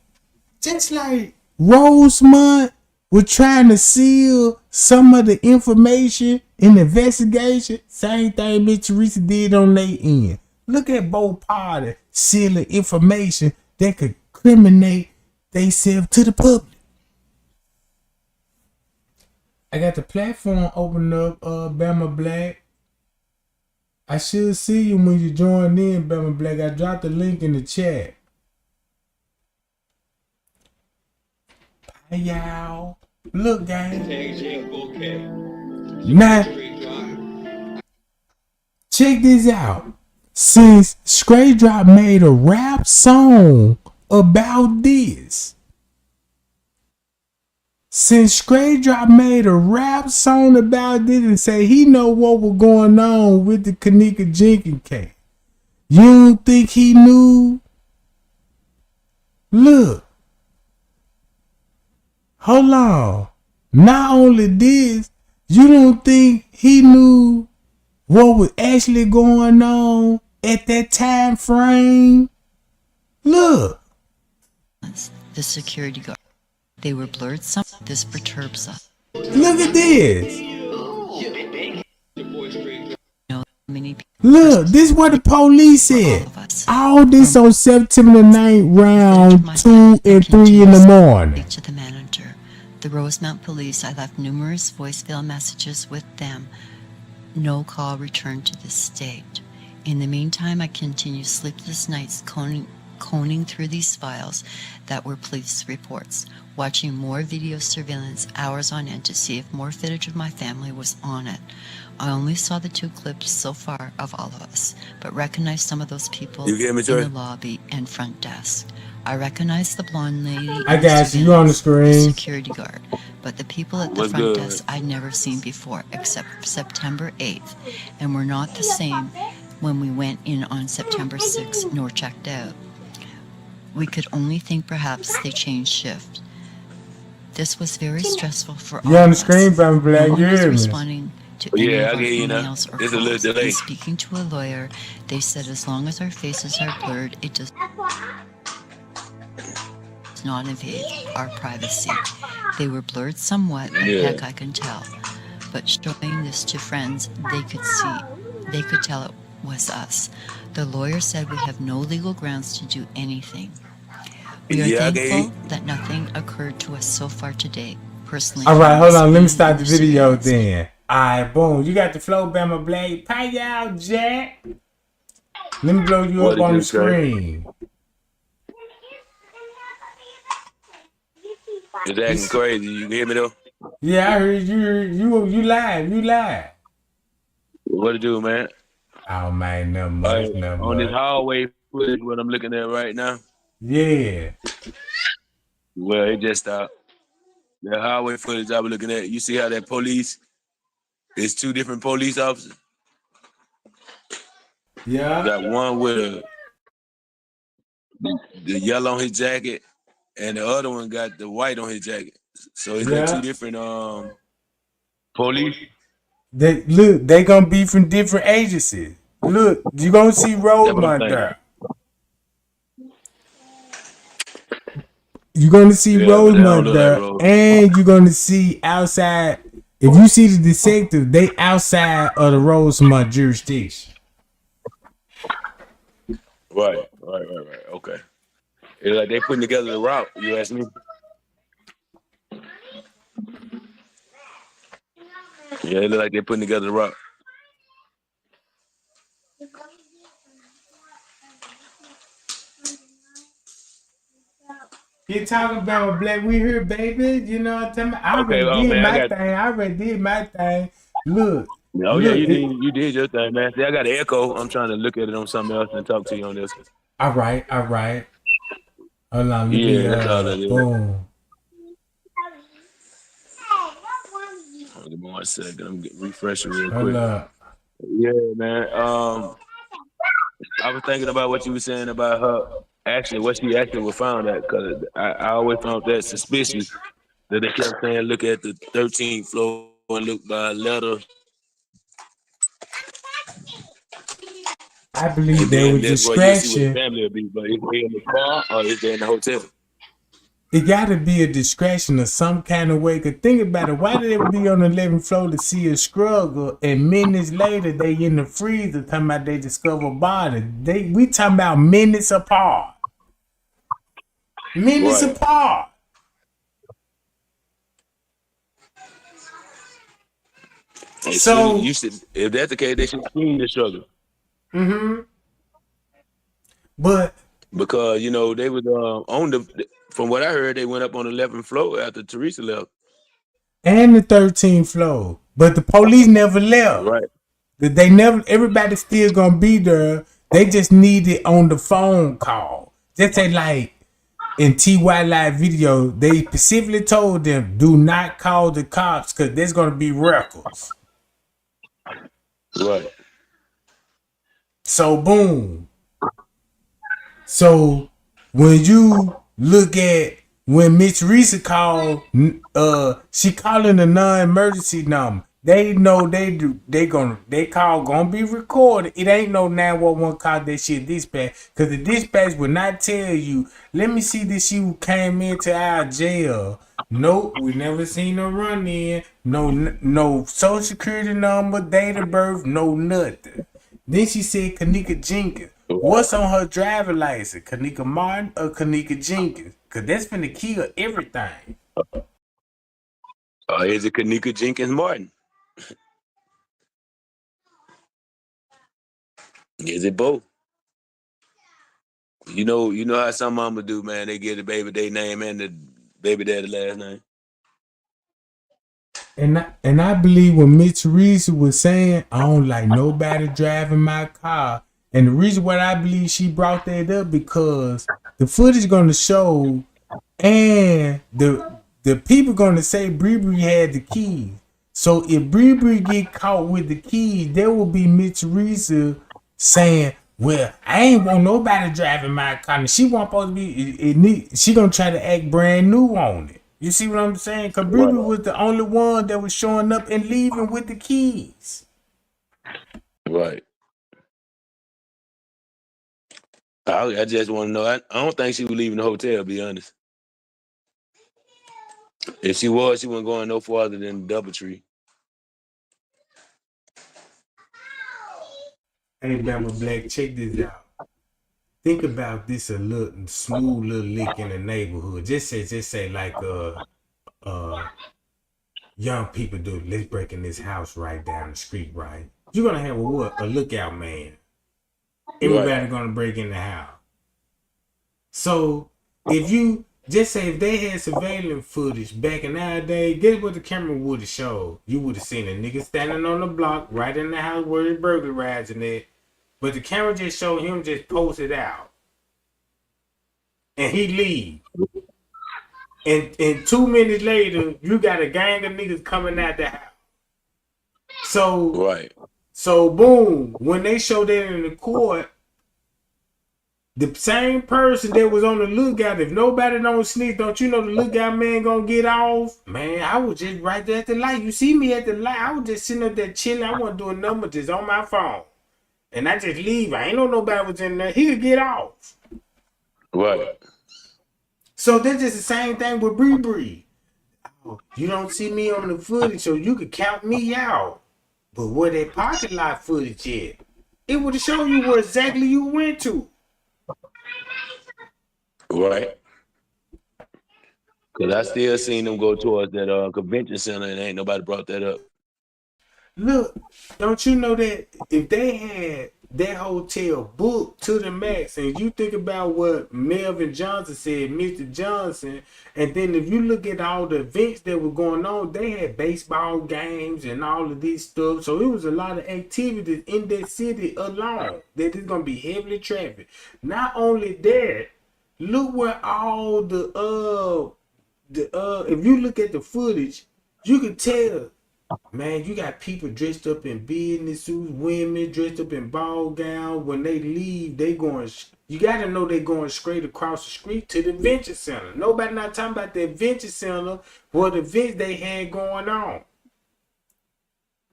S6: Just like Rosemont was trying to seal some of the information in the investigation. Same thing Miss Teresa did on their end. Look at both parties sealing information that could incriminate themselves to the public. I got the platform open up, Bama Black. I should see you when you join in, Bama Black. I dropped the link in the chat. Hey, y'all. Look, gang. Now, check this out. Since Straight Drop made a rap song about this. Since Straight Drop made a rap song about this and say he know what was going on with the Kenneka Jenkins case. You don't think he knew? Look. Hold on. Not only this, you don't think he knew what was actually going on at that time frame? Look.
S17: The security guard. They were blurred. This perturbs us.
S6: Look at this. Look, this is what the police said. All this on September 9th, round 2 and 3 in the morning.
S17: To the manager. The Rosemount police, I left numerous voicemail messages with them. No call returned to this state. In the meantime, I continued sleepless nights combing through these files that were police reports, watching more video surveillance hours on end to see if more footage of my family was on it. I only saw the 2 clips so far of all of us, but recognized some of those people in the lobby and front desk. I recognized the blonde lady.
S6: I got you on the screen.
S17: The security guard, but the people at the front desk I'd never seen before, except September 8th, and were not the same when we went in on September 6th nor checked out. We could only think perhaps they changed shift. This was very stressful for all of us.
S6: You on the screen, Bama Black?
S17: No
S6: You
S17: one was
S6: hear me?
S17: responding to any of our emails or calls. And speaking to a lawyer, they said as long as our faces are blurred, it does not invade our privacy. They were blurred somewhat, but heck, I can tell. But showing this to friends, they could tell it was us. The lawyer said we have no legal grounds to do anything. We are thankful that nothing occurred to us so far today. Personally,
S6: all right, hold on. Let me start the video then. All right, boom. You got the flow, Bama Black. Pay out, Jack. Let me blow you up on the screen.
S19: It's acting crazy. You can hear me though?
S6: Yeah, I heard you. You live. You live.
S19: What to do, man?
S6: Oh man, nothing much.
S19: On this hallway footage, what I'm looking at right now.
S6: Yeah.
S19: Well, it just stopped. The highway footage I was looking at. You see how that police? It's 2 different police officers.
S6: Yeah.
S19: You got one with the yellow on his jacket, and the other one got the white on his jacket. So is that two
S6: Yeah.
S19: different police?
S6: They gonna be from different agencies. Look, you gonna see
S19: That's what I'm
S6: Rosemont
S19: thinking.
S6: there. You're gonna see
S19: Yeah, but that don't
S6: Rosemont
S19: look like
S6: there,
S19: Rose.
S6: and you're gonna see outside. If you see the detective, they outside of the Rosemont jurisdiction.
S19: Right. Okay. It's like they putting together the route. You ask me? Yeah, it look like they're putting together the route.
S6: You talking about Black? We here, baby. You know what I'm talking about? I
S19: Okay,
S6: already
S19: oh
S6: did
S19: man,
S6: my thing. Look,
S19: oh yeah,
S6: look.
S19: you did your thing, man. See, I got an echo. I'm trying to look at it on something else and talk to you on this.
S6: All right. Hold on, let me
S19: Yeah, that's all that is.
S6: boom.
S19: Give me 1 second. I'm getting refreshing real
S6: Hold
S19: quick.
S6: up.
S19: Yeah, man. I was thinking about what you were saying about her. Actually, what she actually was found at, because I always found that suspicious that they kept saying look at the 13th floor and look by a letter,
S6: I believe
S19: and
S6: there
S19: then
S6: was
S19: that's where you'll see what the
S6: discretion.
S19: family will be. But is they in the car or is they in the hotel?
S6: It got to be a discretion of some kind of way. Cause think about it. Why did they be on the 11th floor to see a struggle, and minutes later they in the freezer talking about they discover body? We talking about minutes apart. Minutes
S19: Right.
S6: apart. So
S19: you should, if that's the case, they should screen the struggle.
S6: But
S19: because they was on the. From what I heard, they went up on the 11th floor after Teresa left.
S6: And the 13th floor, but the police never left.
S19: Right.
S6: They never. Everybody still gonna be there. They just need it on the phone call. Just say like in TY Live video, they specifically told them do not call the cops because there's gonna be records.
S19: Right.
S6: So boom. So when you look at when Miss Teresa called, she calling a non-emergency number. They know they call gonna be recorded. It ain't no 911 call that shit dispatch, because the dispatch will not tell you, let me see this you came into our jail. Nope, we never seen her run in. No social security number, date of birth, no nothing. Then she said Kenneka Jenkins. What's on her driver license? Kenneka Martin or Kenneka Jenkins? Cause that's finna kill everything.
S19: Is it Kenneka Jenkins Martin? Is it both? You know how some mama do, man. They get the baby their name and the baby daddy last name.
S6: And I believe what Miss Teresa was saying, I don't like nobody driving my car. And the reason why I believe she brought that up, because the footage gonna show, and the people gonna say Bree had the keys. So if Bree get caught with the keys, there will be Miss Teresa saying, well, I ain't want nobody driving my car. And she won't supposed to be, she gonna try to act brand new on it. You see what I'm saying? Because Bree was the only one that was showing up and leaving with the keys.
S19: Right. I just want to know. I don't think she was leaving the hotel, to be honest. If she was, she wasn't going no farther than Doubletree.
S6: Hey, Bama Black, check this out. Think about this a little smooth little lick in the neighborhood. Just say like young people do. Let's break in this house right down the street, right? You're gonna have a lookout man. Everybody gonna break in the house. So if you just say if they had surveillance footage back in our day, guess what the camera would have showed? You would have seen a nigga standing on the block right in the house where he's burglarizing it. But the camera just showed him just posted out. And he leave. And 2 minutes later, you got a gang of niggas coming out the house. So boom, when they show that in the court, The same person that was on the lookout, if nobody don't sneak, don't you know the lookout man gonna get off? Man, I was just right there at the light. You see me at the light. I was just sitting up there chilling. I wasn't doing nothing but just on my phone. And I just leave. I ain't know nobody was in there. He could get off.
S19: Right.
S6: So that's just the same thing with Bree Bree. You don't see me on the footage, so you could count me out. But where that parking lot footage at? It would have shown you where exactly you went to.
S19: Right. Because I still seen them go towards that convention center and ain't nobody brought that up.
S6: Look, don't you know that if they had that hotel booked to the max, and you think about what Melvin Johnson said, Mr. Johnson, and then if you look at all the events that were going on, they had baseball games and all of this stuff. So it was a lot of activities in that city alone that is going to be heavily trafficked. Not only that, look where all if you look at the footage, you can tell. Man, you got people dressed up in business suits, women dressed up in ball gowns. When they leave, they going. You got to know they going straight across the street to the Venture Center. Nobody not talking about the Venture Center, what events they had going on.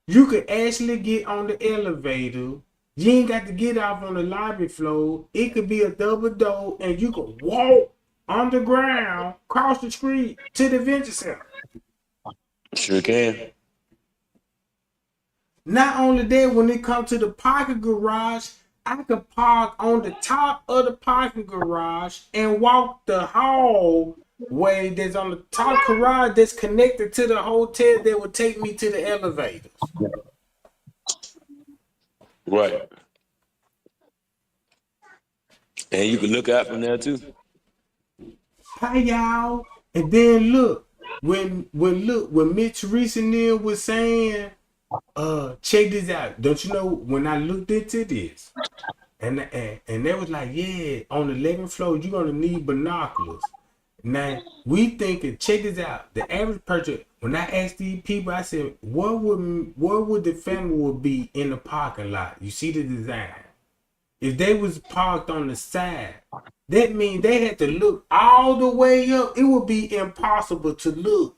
S6: You could actually get on the elevator. You ain't got to get off on the lobby floor. It could be a double door, and you could walk underground, cross the street to the Venture Center.
S19: Sure can.
S6: Not only that, when it comes to the parking garage, I could park on the top of the parking garage and walk the hallway that's on the top garage that's connected to the hotel that would take me to the elevators.
S19: Right. And you can look out from there too.
S6: Hi y'all. And then look, when Miss Teresa Neal was saying, check this out. Don't you know when I looked into this, and they was like, yeah, on the 11th floor you're gonna need binoculars. Now we thinking, check this out. The average person, when I asked these people, I said, where would the family would be in the parking lot? You see the design. If they was parked on the side, that means they had to look all the way up. It would be impossible to look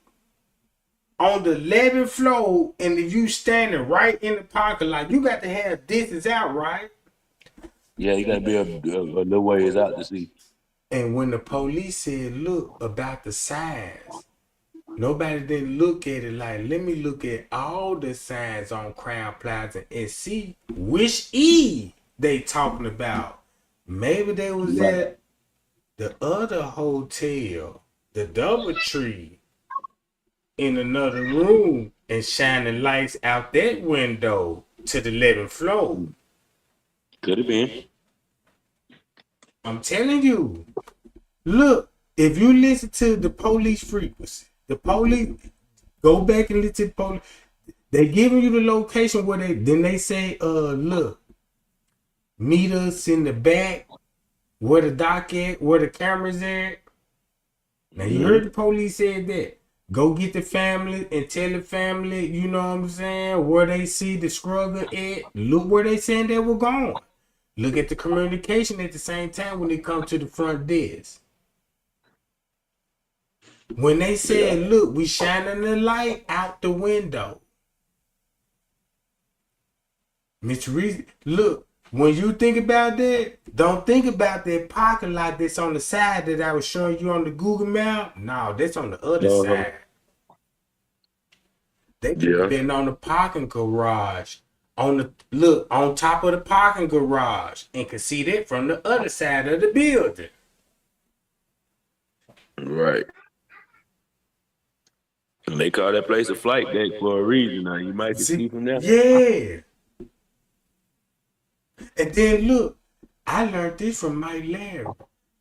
S6: on the 11th floor, and if you standing right in the parking lot, you got to have distance out, right?
S19: Yeah, you got to be a little ways out to see.
S6: And when the police said, look about the signs, nobody didn't look at it like, let me look at all the signs on Crown Plaza and see which E they talking about. Maybe they was at the other hotel, the DoubleTree, in another room and shining lights out that window to the 11th floor.
S19: Could have been.
S6: I'm telling you. Look, if you listen to the police frequency, the police, go back and listen to the police. They giving you the location where they say, look, meet us in the back, where the dock at, where the cameras at. Now you heard the police said that. Go get the family and tell the family, you know what I'm saying, where they see the struggle at. Look where they saying they were going. Look at the communication at the same time when it comes to the front desk. When they said, look, we shining the light out the window. Mr. Reese, look, when you think about that, don't think about that parking lot that's on the side that I was showing you on the Google map. No, that's on the other side. They could have been on the parking garage, on top of the parking garage, and could see that from the other side of the building.
S19: Right. And they call that place a flight deck for a reason. Now you might see from there.
S6: Yeah. And then look, I learned this from Mike Larry.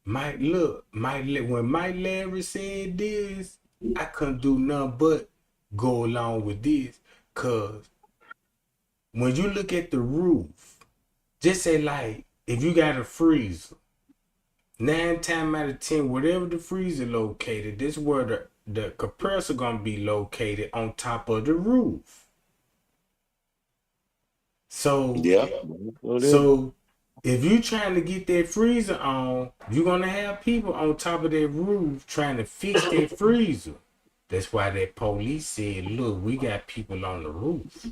S6: When Mike Larry said this, I couldn't do nothing but go along with this. Cause when you look at the roof, just say like, if you got a freezer, 9 times out of 10, whatever the freezer located, this is where the compressor gonna be located on top of the roof. So If you trying to get that freezer on, you're gonna have people on top of that roof trying to fix that freezer. That's why that police said, look, we got people on the roof.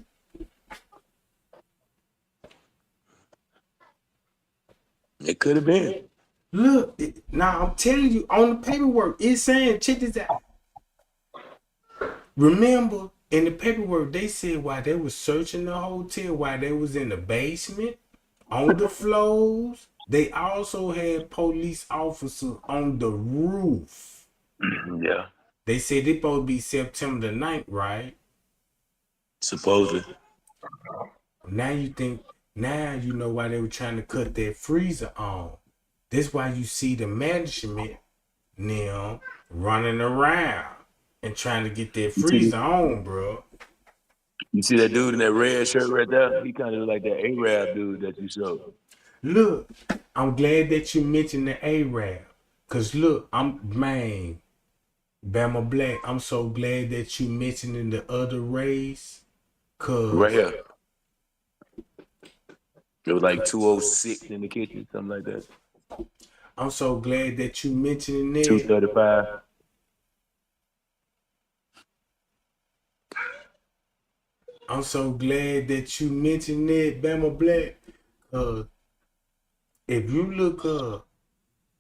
S19: It could have been.
S6: Look, now I'm telling you, on the paperwork, it's saying, check this out. Remember, in the paperwork, they said while they was searching the hotel, while they was in the basement, on the floors, they also had police officers on the roof.
S19: Yeah.
S6: They said it supposed to be September the 9th, right?
S19: Supposedly.
S6: Now you know why they were trying to cut that freezer on. That's why you see the management now running around and trying to get that freezer on, bro.
S19: You see that dude in that red shirt right there? He kind of like that Arab dude that you showed.
S6: Look, I'm glad that you mentioned the Arab. Cause look, Bama Black, I'm so glad that you mentioned the other race. Cause
S19: right here. It was like 206 in the kitchen, something like that.
S6: I'm so glad that you mentioned that.
S19: 235.
S6: I'm so glad that you mentioned that, Bama Black. If you look up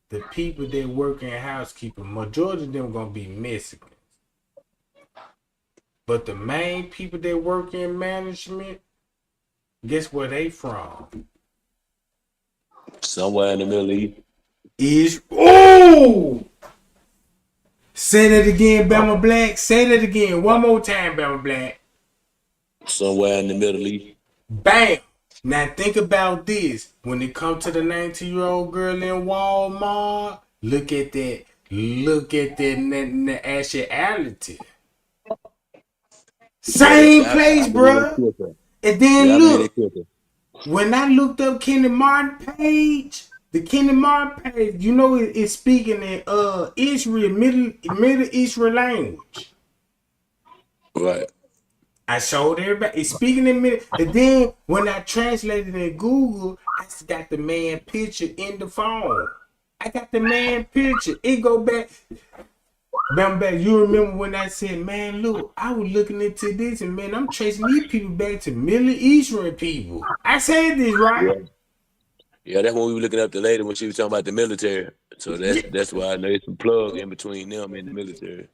S6: the people that work in housekeeping, majority of them gonna be Mexicans. But the main people that work in management, guess where they from?
S19: Somewhere in the Middle East.
S6: Oh! Say that again, Bama Black. Say that again. One more time, Bama Black.
S19: Somewhere in the Middle East.
S6: Bam! Now think about this. When it comes to the 19-year-old girl in Walmart, look at that actuality. Same place, bro. And then look, when I looked up Kenny Martin page, the Kenny Martin page, you know it's speaking in Israel, Middle Israel language.
S19: Right.
S6: I showed everybody. It's speaking in Middle. And then when I translated in Google, I got the man picture in the phone. I got the man picture. It go back. You remember when I said, man, look, I was looking into this and man, I'm tracing these people back to Middle Eastern people. I said this, right?
S19: Yeah, that's when we were looking up the lady when she was talking about the military. So that's why I know it's some plug in between them and the military.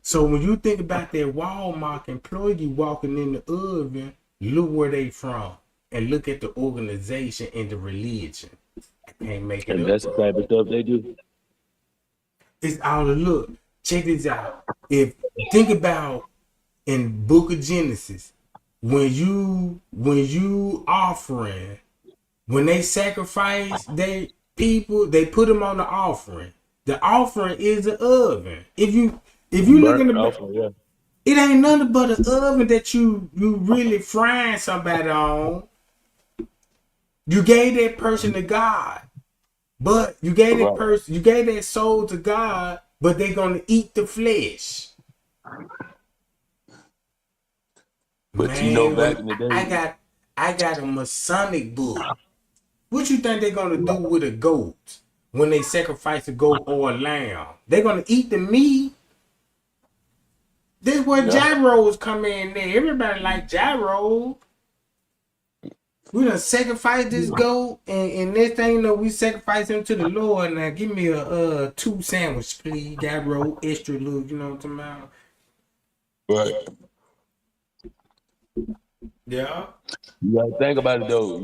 S6: So when you think about that Walmart employee walking in the oven, look where they from. And look at the organization and the religion. I can't make it up.
S19: And that's the type of stuff they do.
S6: It's all a look. Check this out. Think about in Book of Genesis, when you offering, when they sacrifice their people, they put them on the offering. The offering is the oven. If you look in the it ain't nothing but an oven that you really frying somebody on. You gave that person to God, but you gave that person, you gave that soul to God, but they're gonna eat the flesh.
S19: But
S6: man,
S19: you know, back in the day,
S6: I got a Masonic book. What you think they're gonna do with a goat when they sacrifice a goat or a lamb? They're gonna eat the meat. This where gyros come in there. Everybody like gyros. We done sacrifice this goat, and next thing you know, we sacrifice him to the Lord. Now give me a 2 sandwich, please. Gyro, extra little, you know what I'm talking about?
S19: Right.
S6: Yeah.
S19: You gotta think about it though.